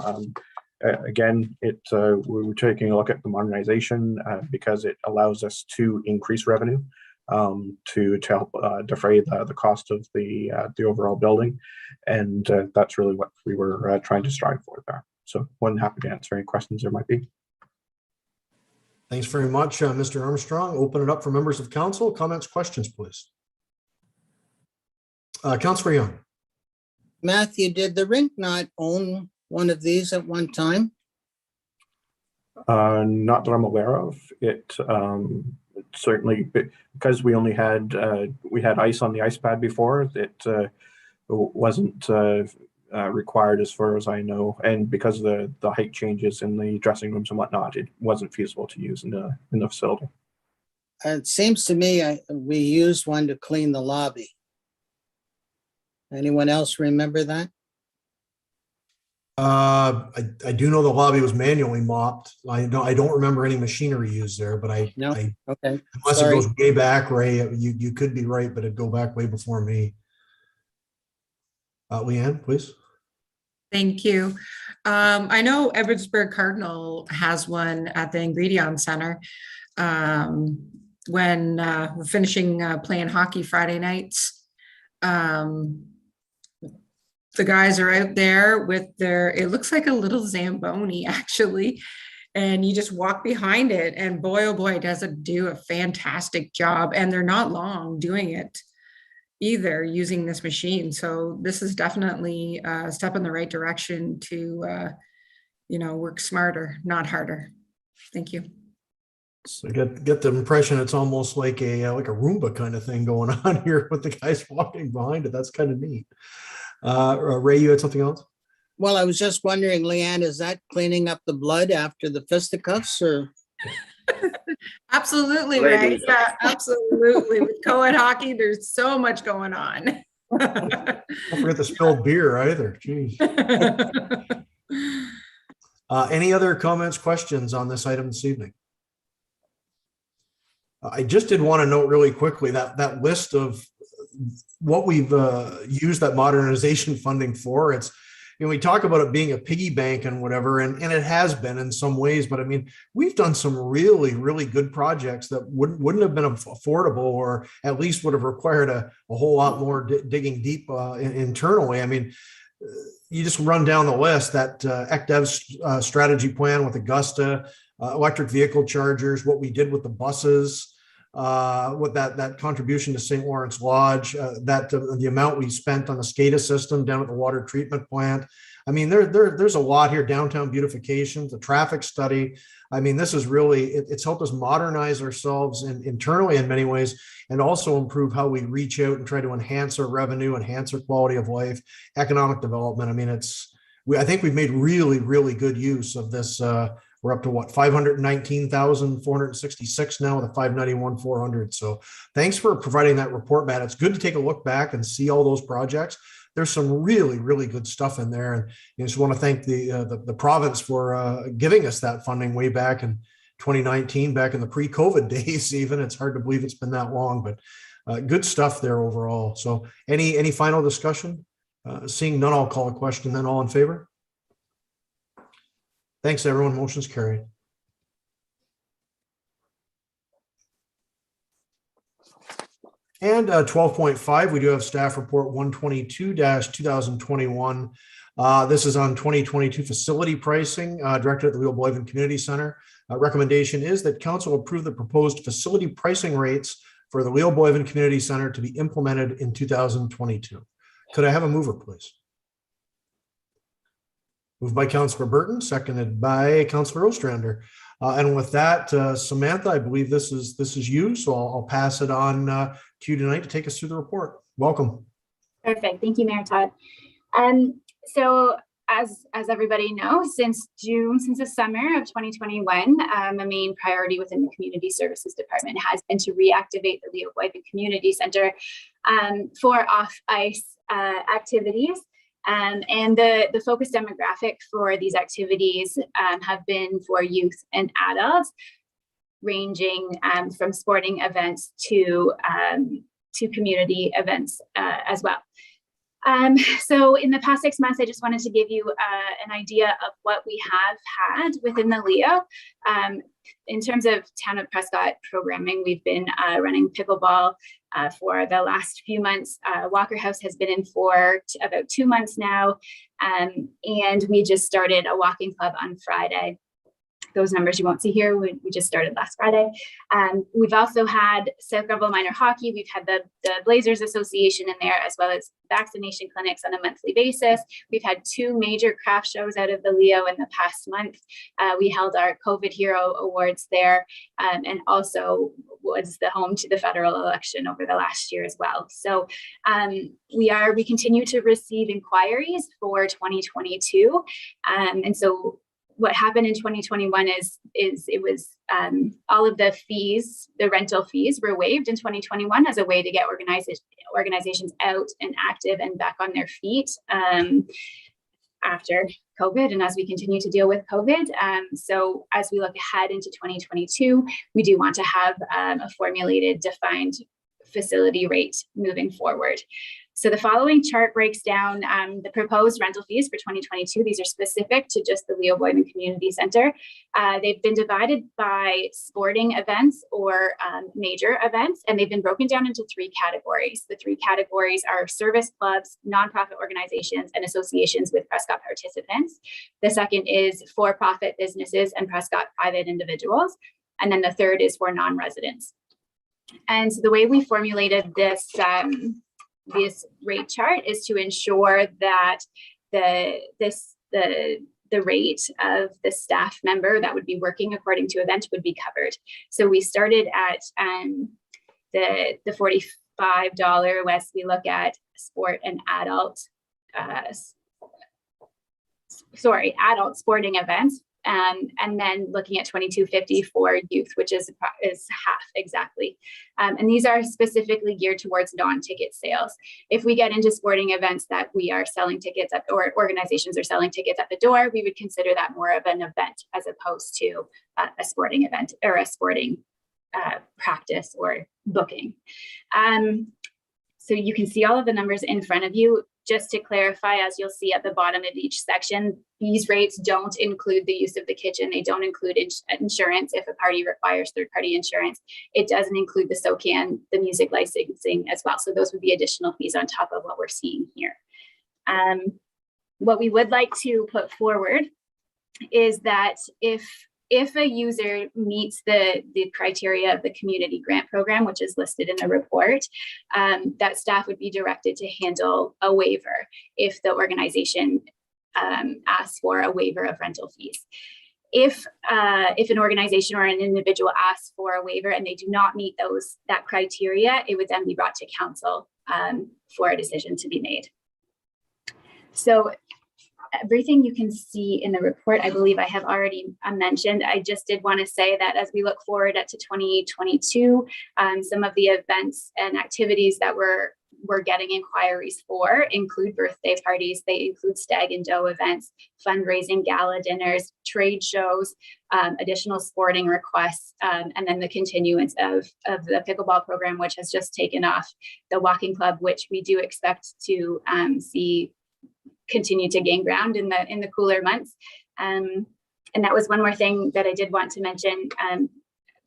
Again, we were taking a look at the modernization because it allows us to increase revenue to help defray the cost of the overall building, and that's really what we were trying to strive for there. So, more than happy to answer any questions there might be. Thanks very much, Mr. Armstrong. Open it up for members of council. Comments, questions, please. Councillor Young. Matthew, did the rink not own one of these at one time? Not that I'm aware of. It certainly, because we only had ice on the ice pad before, it wasn't required as far as I know, and because of the height changes in the dressing rooms and whatnot, it wasn't feasible to use in the facility. It seems to me we used one to clean the lobby. Anyone else remember that? I do know the lobby was manually mopped. I don't remember any machinery used there, but okay. Unless it goes way back, Ray, you could be right, but it'd go back way before me. Leanne, please. Thank you. I know Edwardsburg Cardinal has one at the Ingredient Center. When we're finishing playing hockey Friday nights, the guys are out there with it looks like a little Zamboni actually, and you just walk behind it, and boy, oh boy, does it do a fantastic job. And they're not long doing it either, using this machine. So this is definitely a step in the right direction to, work smarter, not harder. Thank you. So get the impression it's almost like a Roomba kind of thing going on here with the guys walking behind it. That's kind of neat. Ray, you had something else? Well, I was just wondering, Leanne, is that cleaning up the blood after the fisticuffs, or? Absolutely, Ray. Yeah, absolutely. With co-ed hockey, there's so much going on. Don't forget the spilled beer either. Jeez. Any other comments, questions on this item this evening? I just did want to note really quickly that list of what we've used that modernization funding for. It's, we talk about it being a piggy bank and whatever, and it has been in some ways, but I mean, we've done some really, really good projects that wouldn't have been affordable, or at least would have required a whole lot more digging deep internally. I mean, you just run down the list, that ECDEV strategy plan with Augusta, electric vehicle chargers, what we did with the buses, with that contribution to St. Lawrence Lodge, the amount we spent on the SCADA system down at the water treatment plant. I mean, there's a lot here. Downtown beautification, the traffic study. I mean, this is really, it's helped us modernize ourselves internally in many ways, and also improve how we reach out and try to enhance our revenue, enhance our quality of life, economic development. I mean, I think we've made really, really good use of this. We're up to what, 519,466 now with a 591,400. So thanks for providing that report, Matt. It's good to take a look back and see all those projects. There's some really, really good stuff in there. And I just want to thank the province for giving us that funding way back in 2019, back in the pre-COVID days even. It's hard to believe it's been that long, but good stuff there overall. So any final discussion? Seeing none, I'll call a question then. All in favor? Thanks, everyone. Motion's carried. And 12.5, we do have staff report 122-2021. This is on 2022 facility pricing, directed at the Leo Boyven Community Center. Recommendation is that council approve the proposed facility pricing rates for the Leo Boyven Community Center to be implemented in 2022. Could I have a mover, please? Moved by Councillor Burton, seconded by Councillor Ostrander. And with that, Samantha, I believe this is you, so I'll pass it on to you tonight to take us through the report. Welcome. Perfect. Thank you, Mayor Todd. So as everybody knows, since the summer of 2021, a main priority within the Community Services Department has been to reactivate the Leo Boyven Community Center for off-ice activities. And the focus demographic for these activities have been for youth and adults, ranging from sporting events to community events as well. So in the past 6 months, I just wanted to give you an idea of what we have had within the Leo. In terms of Town of Prescott programming, we've been running pickleball for the last few months. Walker House has been in for about 2 months now. And we just started a walking club on Friday. Those numbers you won't see here, we just started last Friday. We've also had South Greville Minor Hockey. We've had the Blazers Association in there, as well as vaccination clinics on a monthly basis. We've had 2 major craft shows out of the Leo in the past month. We held our COVID Hero Awards there, and also was the home to the federal election over the last year as well. So we continue to receive inquiries for 2022. And so what happened in 2021 is it was all of the fees, the rental fees were waived in 2021 as a way to get organizations out and active and back on their feet after COVID, and as we continue to deal with COVID. So as we look ahead into 2022, we do want to have a formulated, defined facility rate moving forward. So the following chart breaks down the proposed rental fees for 2022. These are specific to just the Leo Boyven Community Center. They've been divided by sporting events or major events, and they've been broken down into 3 categories. The 3 categories are service clubs, nonprofit organizations, and associations with Prescott participants. The second is for-profit businesses and Prescott private individuals. And then the third is for non-residents. And so the way we formulated this rate chart is to ensure that the rate of the staff member that would be working according to event would be covered. So we started at the $45 as we look at sport and adult sporting events. And then looking at $22.50 for youth, which is half exactly. And these are specifically geared towards non-ticket sales. If we get into sporting events that we are selling tickets at, or organizations are selling tickets at the door, we would consider that more of an event as opposed to a sporting event or a sporting practice or booking. So you can see all of the numbers in front of you. Just to clarify, as you'll see at the bottom of each section, these rates don't include the use of the kitchen. They don't include insurance if a party requires third-party insurance. It doesn't include the SOCAN, the music licensing as well. So those would be additional fees on top of what we're seeing here. What we would like to put forward is that if a user meets the criteria of the community grant program, which is listed in the report, that staff would be directed to handle a waiver if the organization asks for a waiver of rental fees. If an organization or an individual asks for a waiver and they do not meet that criteria, it would then be brought to council for a decision to be made. So everything you can see in the report, I believe I have already mentioned. I just did want to say that as we look forward to 2022, some of the events and activities that we're getting inquiries for include birthday parties. They include stag and doe events, fundraising gala dinners, trade shows, additional sporting requests, and then the continuance of the pickleball program, which has just taken off, the walking club, which we do expect to see continue to gain ground in the cooler months. And that was one more thing that I did want to mention,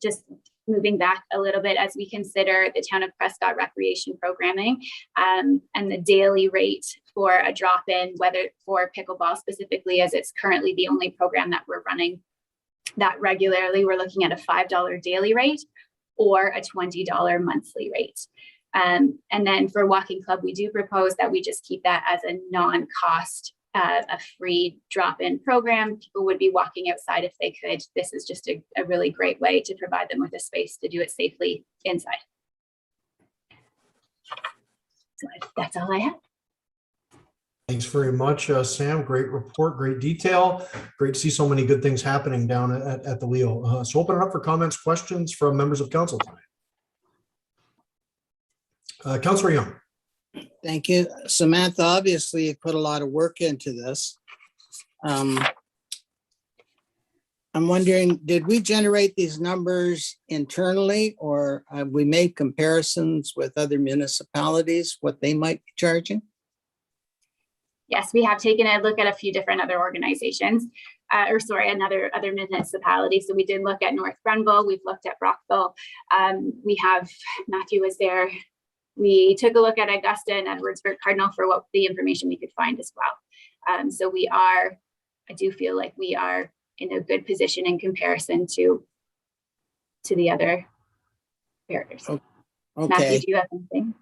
just moving back a little bit as we consider the town of Prescott recreation programming and the daily rate for a drop-in, whether for pickleball specifically, as it's currently the only program that we're running that regularly. We're looking at a $5 daily rate or a $20 monthly rate. And then for walking club, we do propose that we just keep that as a non-cost, a free drop-in program. People would be walking outside if they could. This is just a really great way to provide them with a space to do it safely inside. So that's all I have. Thanks very much, Sam. Great report, great detail. Great to see so many good things happening down at the wheel. So open it up for comments, questions from members of council tonight. Councillor Young. Thank you. Samantha, obviously you put a lot of work into this. I'm wondering, did we generate these numbers internally, or have we made comparisons with other municipalities, what they might be charging? Yes, we have taken a look at a few different other organizations, other municipalities. So we did look at North Grenville, we've looked at Brockville. Matthew was there. We took a look at Augusta and Edwardsburg Cardinal for what the information we could find as well. So I do feel like we are in a good position in comparison to the other barriers. Okay. Matthew, do you have anything?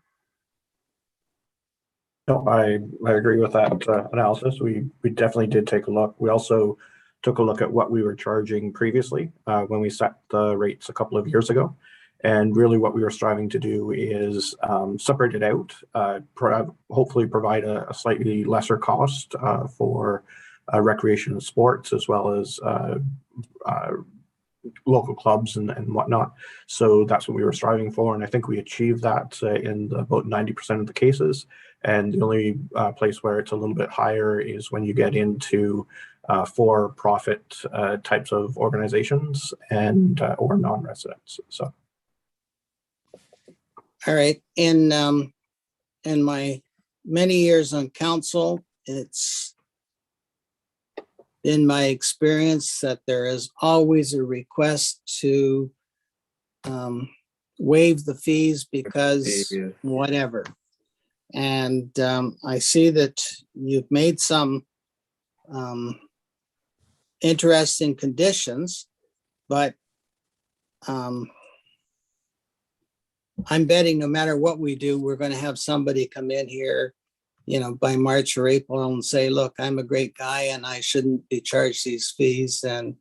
No, I agree with that analysis. We definitely did take a look. We also took a look at what we were charging previously when we set the rates a couple of years ago. And really what we were striving to do is separate it out, hopefully provide a slightly lesser cost for recreation and sports, as well as local clubs and whatnot. So that's what we were striving for. And I think we achieved that in about 90% of the cases. And the only place where it's a little bit higher is when you get into for-profit types of organizations and or non-residents. So. All right. In my many years on council, it's been my experience that there is always a request to waive the fees because whatever. And I see that you've made some interesting conditions, but I'm betting no matter what we do, we're going to have somebody come in here, by March or April and say, look, I'm a great guy and I shouldn't be charged these fees, and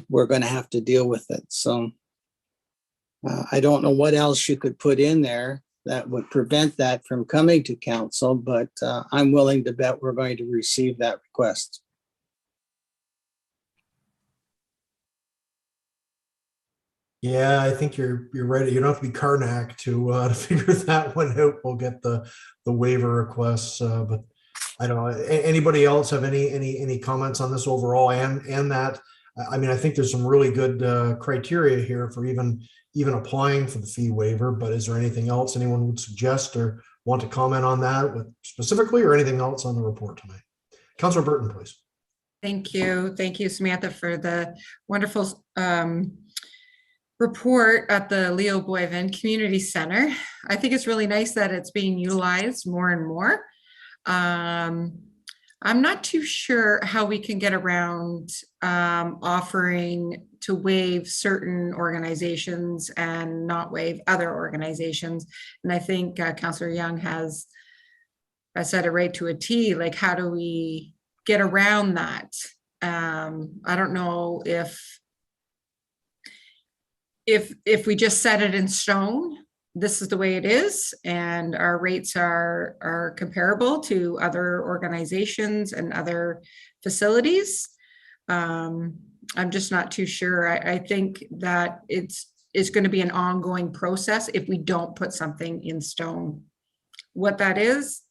we're going to have to deal with it. So I don't know what else you could put in there that would prevent that from coming to council, but I'm willing to bet we're going to receive that request. Yeah, I think you're right. You don't have to be Karnak to figure that one out. We'll get the waiver requests, but I don't know. Anybody else have any comments on this overall and that? I mean, I think there's some really good criteria here for even even applying for the fee waiver, but is there anything else anyone would suggest or want to comment on that specifically, or anything else on the report tonight? Councilor Burton, please. Thank you. Thank you, Samantha, for the wonderful report at the Leo Boivin Community Center. I think it's really nice that it's being utilized more and more. I'm not too sure how we can get around offering to waive certain organizations and not waive other organizations. And I think Councillor Young has said it right to a T. Like, how do we get around that? I don't know if we just set it in stone, this is the way it is, and our rates are comparable to other organizations and other facilities. I'm just not too sure. I think that it's going to be an ongoing process if we don't put something in stone. What that is,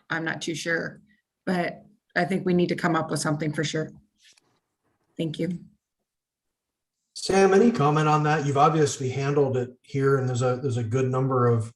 I'm not too sure, but I think we need to come up with something for sure. Thank you. Sam, any comment on that? You've obviously handled it here, and there's a good number of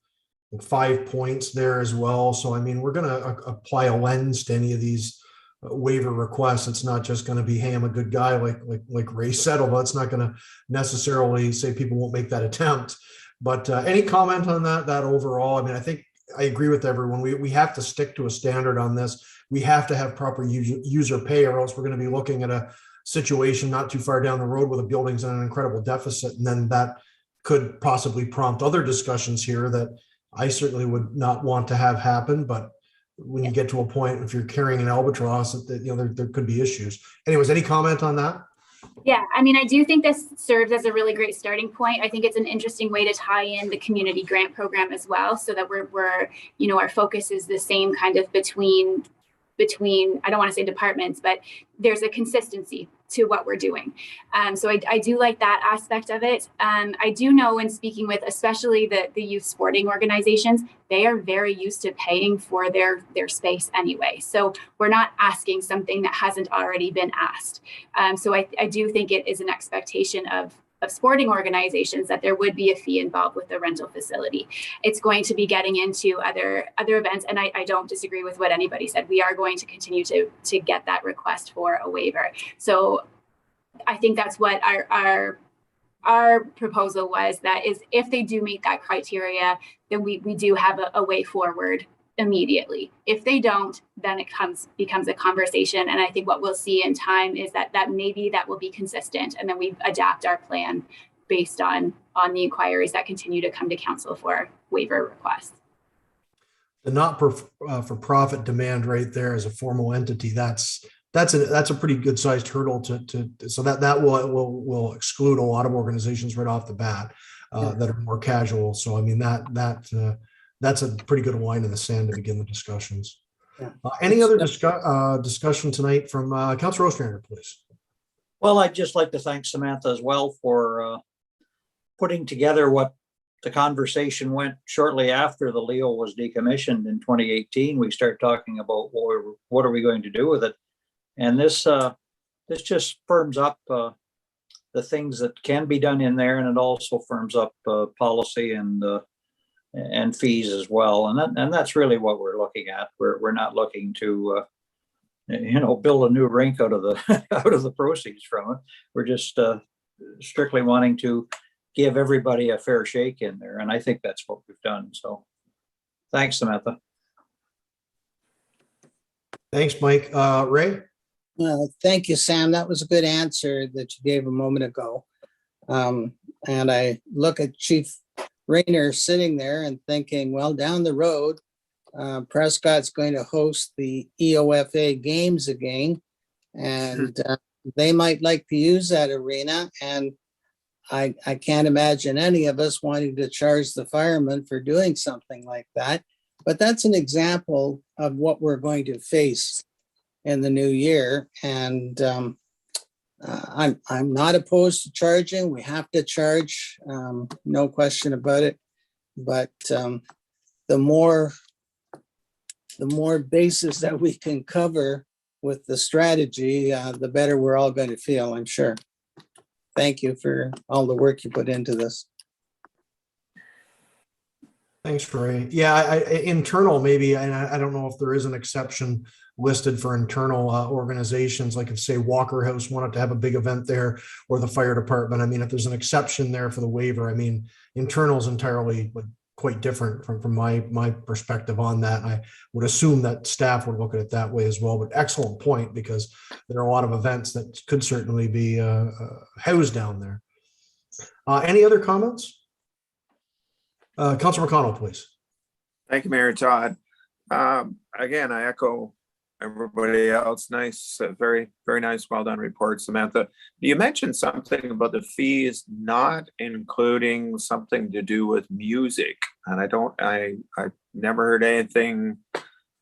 5 points there as well. So, I mean, we're going to apply a lens to any of these waiver requests. It's not just going to be, hey, I'm a good guy, like Ray said, although it's not going to necessarily say people won't make that attempt. But any comment on that overall? I mean, I think I agree with everyone. We have to stick to a standard on this. We have to have proper user pay, or else we're going to be looking at a situation not too far down the road where the building's in an incredible deficit, and then that could possibly prompt other discussions here that I certainly would not want to have happen. But when you get to a point, if you're carrying an albatross, that there could be issues. Anyways, any comment on that? Yeah, I mean, I do think this serves as a really great starting point. I think it's an interesting way to tie in the community grant program as well, so that we're our focus is the same kind of between I don't want to say departments, but there's a consistency to what we're doing. So I do like that aspect of it. I do know, in speaking with especially the youth sporting organizations, they are very used to paying for their space anyway. So we're not asking something that hasn't already been asked. So I do think it is an expectation of sporting organizations that there would be a fee involved with the rental facility. It's going to be getting into other events, and I don't disagree with what anybody said. We are going to continue to get that request for a waiver. So I think that's what our proposal was, that is, if they do meet that criteria, then we do have a way forward immediately. If they don't, then it becomes a conversation. And I think what we'll see in time is that maybe that will be consistent, and then we adapt our plan based on the inquiries that continue to come to council for waiver requests. The not-for-profit demand right there as a formal entity, that's a pretty good sized hurdle so that will exclude a lot of organizations right off the bat that are more casual. So I mean that's a pretty good line in the sand to begin the discussions. Yeah. Any other discussion tonight from Councilor Ostrander, please? Well, I'd just like to thank Samantha as well for putting together what the conversation went shortly after the Leo was decommissioned in 2018. We started talking about what are we going to do with it, and this just firms up the things that can be done in there, and it also firms up policy and fees as well. And that's really what we're looking at. We're not looking to, build a new rink out of the proceeds from it. We're just strictly wanting to give everybody a fair shake in there. And I think that's what we've done. So thanks, Samantha. Thanks, Mike. Ray? Thank you, Sam. That was a good answer that you gave a moment ago. And I look at Chief Rayner sitting there and thinking, well, down the road, Prescott's going to host the EOFA games again, and they might like to use that arena. And I can't imagine any of us wanting to charge the firemen for doing something like that. But that's an example of what we're going to face in the new year. And I'm not opposed to charging. We have to charge, no question about it. But the more bases that we can cover with the strategy, the better we're all going to feel, I'm sure. Thank you for all the work you put into this. Thanks, Ray. Yeah, internal maybe, and I don't know if there is an exception listed for internal organizations, like if say Walker House wanted to have a big event there, or the fire department. I mean, if there's an exception there for the waiver, I mean, internal is entirely quite different from my perspective on that. I would assume that staff would look at it that way as well. But excellent point, because there are a lot of events that could certainly be housed down there. Any other comments? Councilor McConnell, please. Thank you, Mayor Todd. Again, I echo everybody else. Nice, very, very nice, well done report, Samantha. You mentioned something about the fees not including something to do with music, and I've never heard anything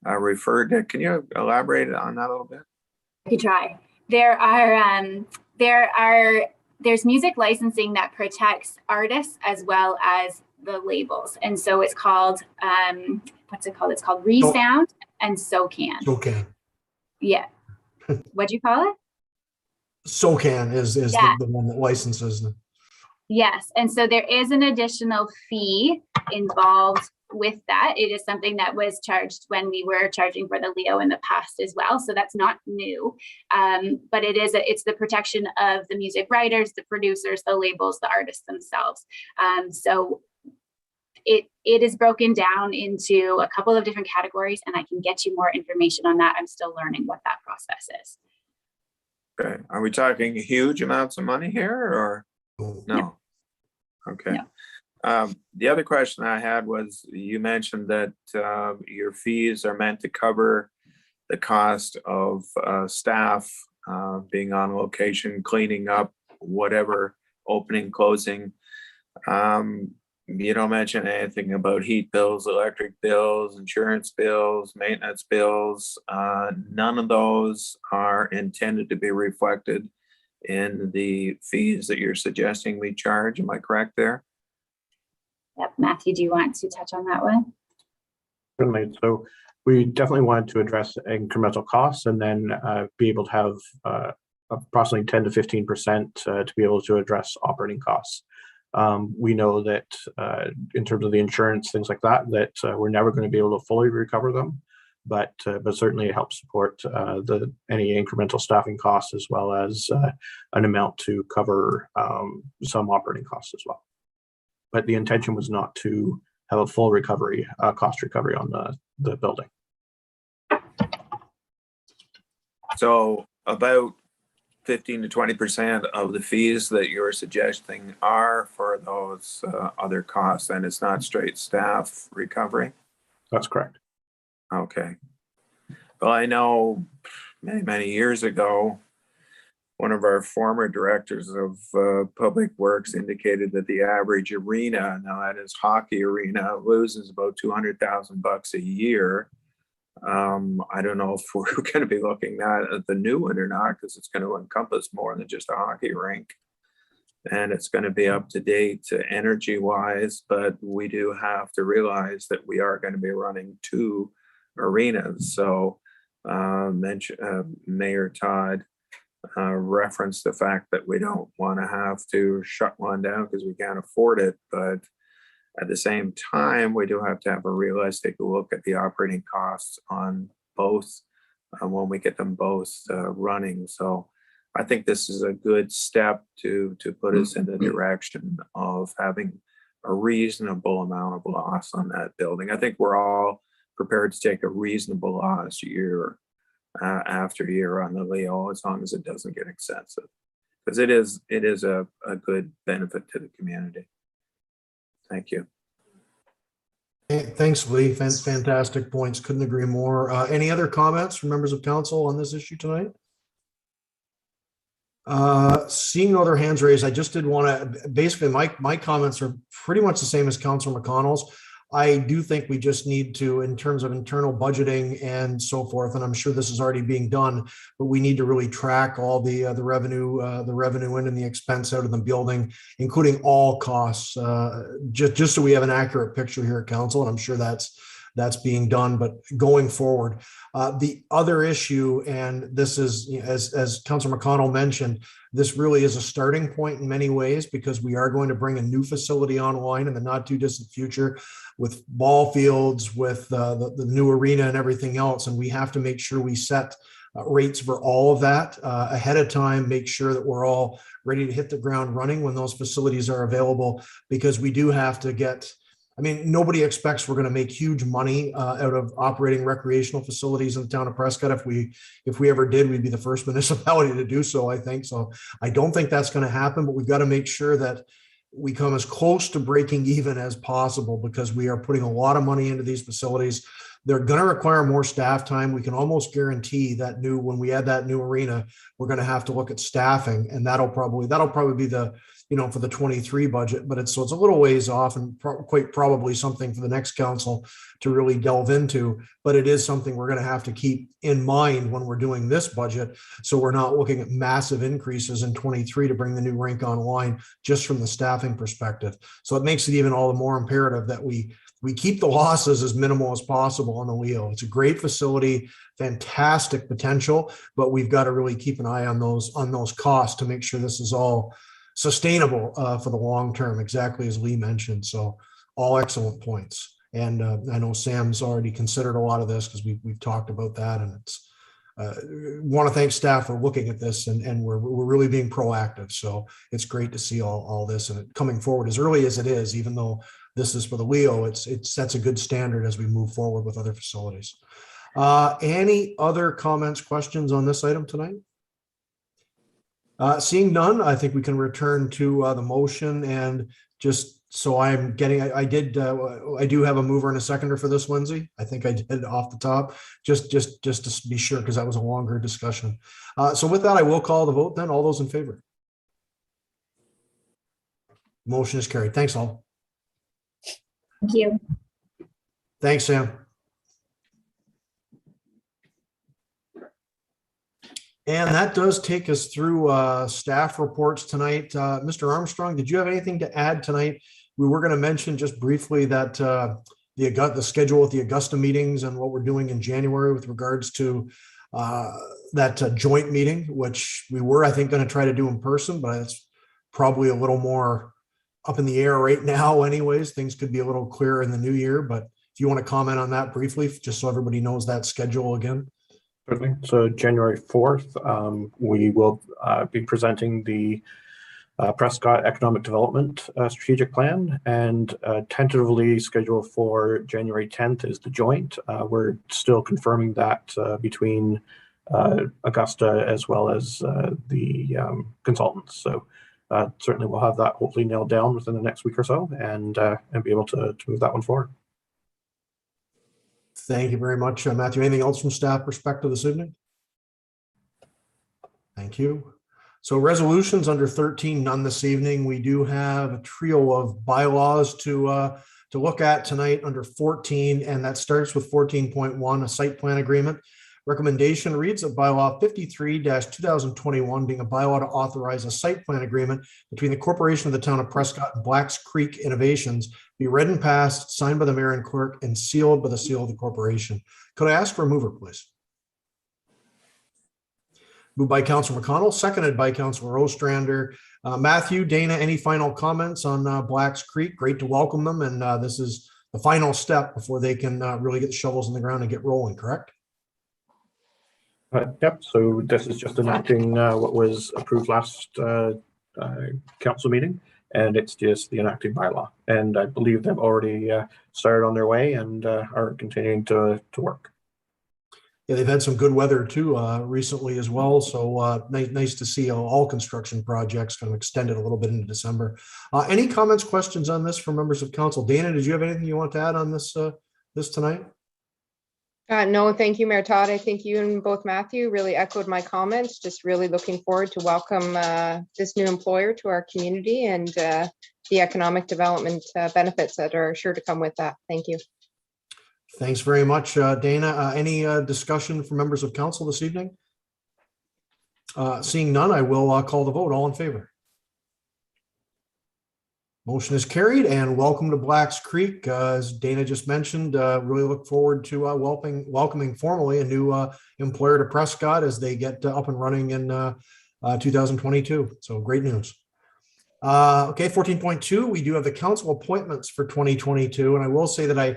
referred to. Can you elaborate on that a little bit? I could try. There's music licensing that protects artists as well as the labels, and so it's called what's it called? It's called Resound and SOCAN. SOCAN. Yeah. What'd you call it? SOCAN is Yeah. the one that licenses them. Yes, and so there is an additional fee involved with that. It is something that was charged when we were charging for the Leo in the past as well. So that's not new, but it's the protection of the music writers, the producers, the labels, the artists themselves. So it is broken down into a couple of different categories, and I can get you more information on that. I'm still learning what that process is. Okay. Are we talking huge amounts of money here, or no? Okay. No. The other question I had was, you mentioned that your fees are meant to cover the cost of staff being on location, cleaning up, whatever, opening, closing. You don't mention anything about heat bills, electric bills, insurance bills, maintenance bills. None of those are intended to be reflected in the fees that you're suggesting we charge. Am I correct there? Yep. Matthew, do you want to touch on that one? Certainly. So we definitely wanted to address incremental costs, and then be able to have approximately 10 to 15% to be able to address operating costs. We know that in terms of the insurance, things like that, we're never going to be able to fully recover them, but certainly it helps support any incremental staffing costs, as well as an amount to cover some operating costs as well. But the intention was not to have a full recovery, cost recovery on the building. So about 15 to 20% of the fees that you're suggesting are for those other costs, and it's not straight staff recovery? That's correct. Okay. Well, I know many, many years ago, one of our former directors of public works indicated that the average arena, now that is hockey arena, loses about $200,000 a year. I don't know if we're going to be looking at the new one or not, because it's going to encompass more than just a hockey rink, and it's going to be up to date energy wise. But we do have to realize that we are going to be running 2 arenas. So Mayor Todd referenced the fact that we don't want to have to shut one down because we can't afford it, but at the same time, we do have to have a realistic look at the operating costs on both when we get them both running. So I think this is a good step to put us in the direction of having a reasonable amount of loss on that building. I think we're all prepared to take a reasonable loss year after year on the Leo, as long as it doesn't get excessive, because it is a good benefit to the community. Thank you. Thanks, Lee. Fantastic points. Couldn't agree more. Any other comments from members of council on this issue tonight? Seeing no other hands raised, I just did want to, basically my comments are pretty much the same as Councilor McConnell's. I do think we just need to, in terms of internal budgeting and so forth, and I'm sure this is already being done, but we need to really track all the revenue in and the expense out of the building, including all costs, just so we have an accurate picture here at council. And I'm sure that's that's being done. But going forward, the other issue, and this is, as Councilor McConnell mentioned, this really is a starting point in many ways, because we are going to bring a new facility online in the not too distant future with ball fields, with the new arena and everything else. And we have to make sure we set rates for all of that ahead of time, make sure that we're all ready to hit the ground running when those facilities are available, because we do have to get, I mean, nobody expects we're going to make huge money out of operating recreational facilities in the town of Prescott. If we ever did, we'd be the first municipality to do so, I think. So I don't think that's going to happen, but we've got to make sure that we come as close to breaking even as possible, because we are putting a lot of money into these facilities. They're going to require more staff time. We can almost guarantee that when we add that new arena, we're going to have to look at staffing, and that'll probably be the, for the 23 budget, but it's a little ways off, and quite probably something for the next council to really delve into. But it is something we're going to have to keep in mind when we're doing this budget, so we're not looking at massive increases in 23 to bring the new rink online just from the staffing perspective. So it makes it even all the more imperative that we keep the losses as minimal as possible on the Leo. It's a great facility, fantastic potential, but we've got to really keep an eye on those costs to make sure this is all sustainable for the long term, exactly as Lee mentioned. So all excellent points. And I know Sam's already considered a lot of this, because we've talked about that, and it's want to thank staff for looking at this, and we're really being proactive. So it's great to see all this, and it coming forward as early as it is, even though this is for the Leo, it sets a good standard as we move forward with other facilities. Any other comments, questions on this item tonight? Seeing none, I think we can return to the motion. And just so I'm getting, I do have a mover and a seconder for this, Lindsay. I think I did off the top, just to be sure, because that was a longer discussion. So with that, I will call the vote then. All those in favor? Motion is carried. Thanks all. Thank you. Thanks, Sam. And that does take us through staff reports tonight. Mr. Armstrong, did you have anything to add tonight? We were going to mention just briefly that the schedule with the Augusta meetings and what we're doing in January with regards to that joint meeting, which we were, I think, going to try to do in person, but it's probably a little more up in the air right now anyways. Things could be a little clearer in the new year, but if you want to comment on that briefly, just so everybody knows that schedule again. Certainly. So January 4th, we will be presenting the Prescott Economic Development Strategic Plan, and tentatively scheduled for January 10th is the joint. We're still confirming that between Augusta as well as the consultants. So certainly we'll have that hopefully nailed down within the next week or so, and be able to move that one forward. Thank you very much, Matthew. Anything else from staff perspective this evening? Thank you. So resolutions under 13, none this evening. We do have a trio of bylaws to look at tonight under 14, and that starts with 14.1, a site plan agreement. Recommendation reads that bylaw 53-2021 being a bylaw to authorize a site plan agreement between the corporation of the town of Prescott and Blacks Creek Innovations be read and passed, signed by the mayor and clerk, and sealed by the seal of the corporation. Could I ask for a mover, please? Moved by Councilor McConnell, seconded by Councilor Ostrander. Matthew, Dana, any final comments on Blacks Creek? Great to welcome them, and this is the final step before they can really get the shovels in the ground and get rolling, correct? Yep, so this is just enacting what was approved last council meeting, and it's just the enacting bylaw. And I believe they've already started on their way and are continuing to work. Yeah, they've had some good weather too recently as well. So nice to see all construction projects kind of extended a little bit into December. Any comments, questions on this from members of council? Dana, did you have anything you want to add on this tonight? No, thank you, Mayor Todd. I think you and both Matthew really echoed my comments. Just really looking forward to welcome this new employer to our community and the economic development benefits that are sure to come with that. Thank you. Thanks very much, Dana. Any discussion from members of council this evening? Seeing none, I will call the vote. All in favor? Motion is carried, and welcome to Blacks Creek. As Dana just mentioned, really look forward to welcoming formally a new employer to Prescott as they get up and running in 2022. So great news. Okay, 14.2, we do have the council appointments for 2022. And I will say that I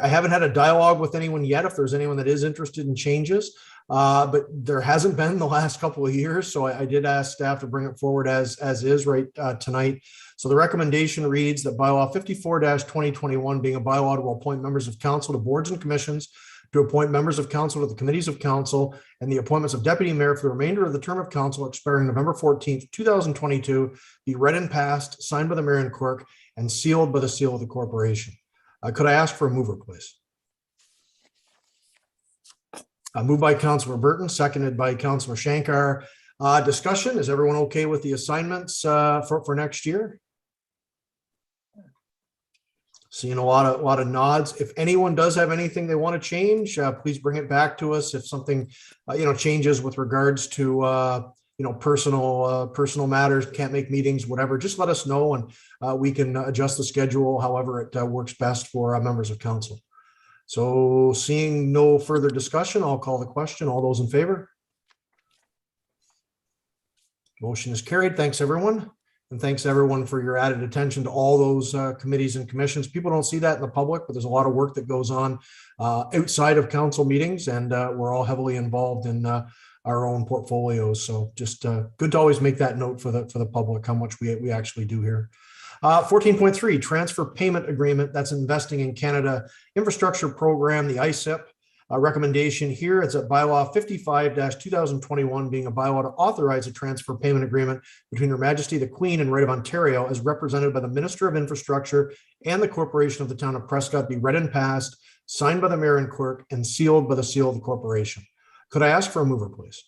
haven't had a dialogue with anyone yet, if there's anyone that is interested in changes, but there hasn't been the last couple of years. So I did ask staff to bring it forward as is right tonight. So the recommendation reads that bylaw 54-2021 being a bylaw to appoint members of council to boards and commissions, to appoint members of council to the committees of council, and the appointments of deputy mayor for the remainder of the term of council expiring November 14th, 2022, be read and passed, signed by the mayor and clerk, and sealed by the seal of the corporation. Could I ask for a mover, please? Moved by Councilor Burton, seconded by Councilor Shankar. Discussion, is everyone okay with the assignments for next year? Seeing a lot of nods. If anyone does have anything they want to change, please bring it back to us. If something changes with regards to personal matters, can't make meetings, whatever, just let us know, and we can adjust the schedule however it works best for members of council. So seeing no further discussion, I'll call the question. All those in favor? Motion is carried. Thanks, everyone. And thanks everyone for your added attention to all those committees and commissions. People don't see that in the public, but there's a lot of work that goes on outside of council meetings, and we're all heavily involved in our own portfolios. So just good to always make that note for the public, how much we actually do here. 14.3, transfer payment agreement. That's Investing in Canada Infrastructure Program, the ICIP. Recommendation here is that bylaw 55-2021 being a bylaw to authorize a transfer payment agreement between Her Majesty the Queen and Right of Ontario as represented by the Minister of Infrastructure and the Corporation of the Town of Prescott be read and passed, signed by the mayor and clerk, and sealed by the seal of the corporation. Could I ask for a mover, please?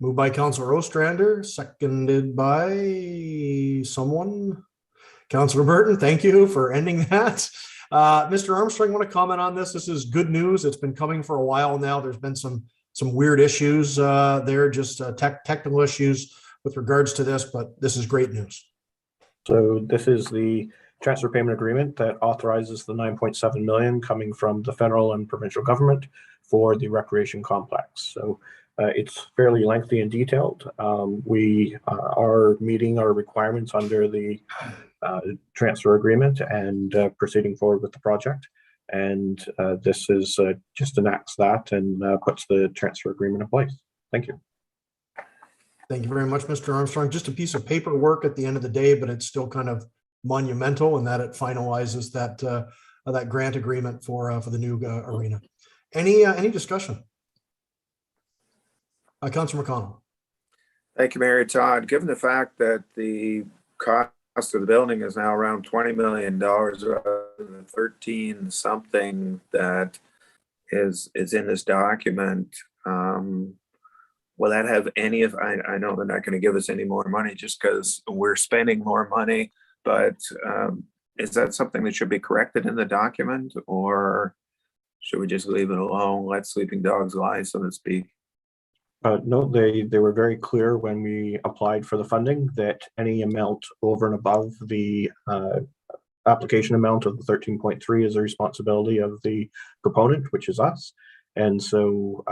Moved by Councilor Ostrander, seconded by someone. Councilor Burton, thank you for ending that. Mr. Armstrong, want to comment on this? This is good news. It's been coming for a while now. There's been some weird issues there, just technical issues with regards to this, but this is great news. So this is the transfer payment agreement that authorizes the 9.7 million coming from the federal and provincial government for the recreation complex. So it's fairly lengthy and detailed. We are meeting our requirements under the transfer agreement and proceeding forward with the project. And this is just enacts that and puts the transfer agreement in place. Thank you. Thank you very much, Mr. Armstrong. Just a piece of paperwork at the end of the day, but it's still kind of monumental in that it finalizes that grant agreement for the new arena. Any discussion? Councilor McConnell. Thank you, Mayor Todd. Given the fact that the cost of the building is now around $20 million, rather than 13 something that is in this document, will that have any of, I know they're not going to give us any more money just because we're spending more money, but is that something that should be corrected in the document, or should we just leave it alone, let sleeping dogs lie, so to speak? No, they were very clear when we applied for the funding that any amount over and above the application amount of the 13.3 is the responsibility of the proponent, which is us. And so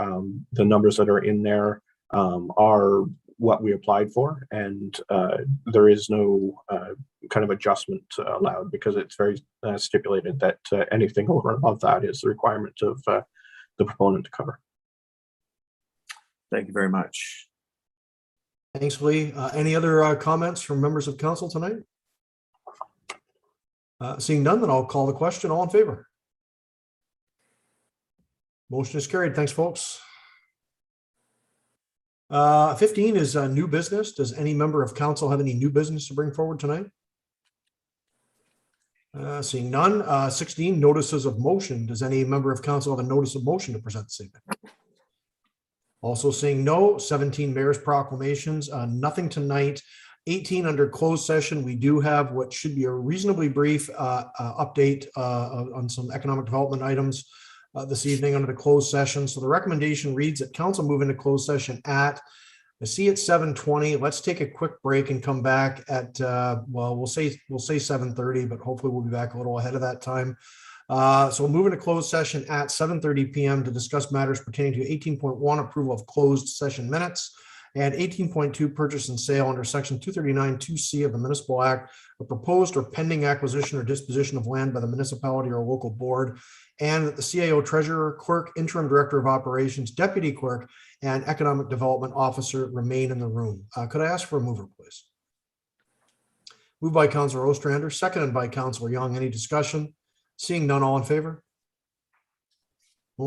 the numbers that are in there are what we applied for, and there is no kind of adjustment allowed because it's very stipulated that anything over and above that is the requirement of the proponent to cover. Thank you very much. Thanks, Lee. Any other comments from members of council tonight? Seeing none, then I'll call the question. All in favor? Motion is carried. Thanks, folks. 15 is new business. Does any member of council have any new business to bring forward tonight? Seeing none. 16, notices of motion. Does any member of council have a notice of motion to present this evening? Also seeing no. 17, mayor's proclamations. Nothing tonight. 18, under closed session, we do have what should be a reasonably brief update on some economic development items this evening under the closed session. So the recommendation reads that council move into closed session at I see it's 7:20. Let's take a quick break and come back at, well, we'll say 7:30, but hopefully we'll be back a little ahead of that time. So we'll move into closed session at 7:30 p.m. to discuss matters pertaining to 18.1 approval of closed session minutes and 18.2 purchase and sale under section 239(2)(c) of the Municipal Act, a proposed or pending acquisition or disposition of land by the municipality or local board, and that the CAO treasurer, clerk, interim director of operations, deputy clerk, and economic development officer remain in the room. Could I ask for a mover, please? Moved by Councilor Ostrander, seconded by Councilor Young. Any discussion? Seeing none, all in favor?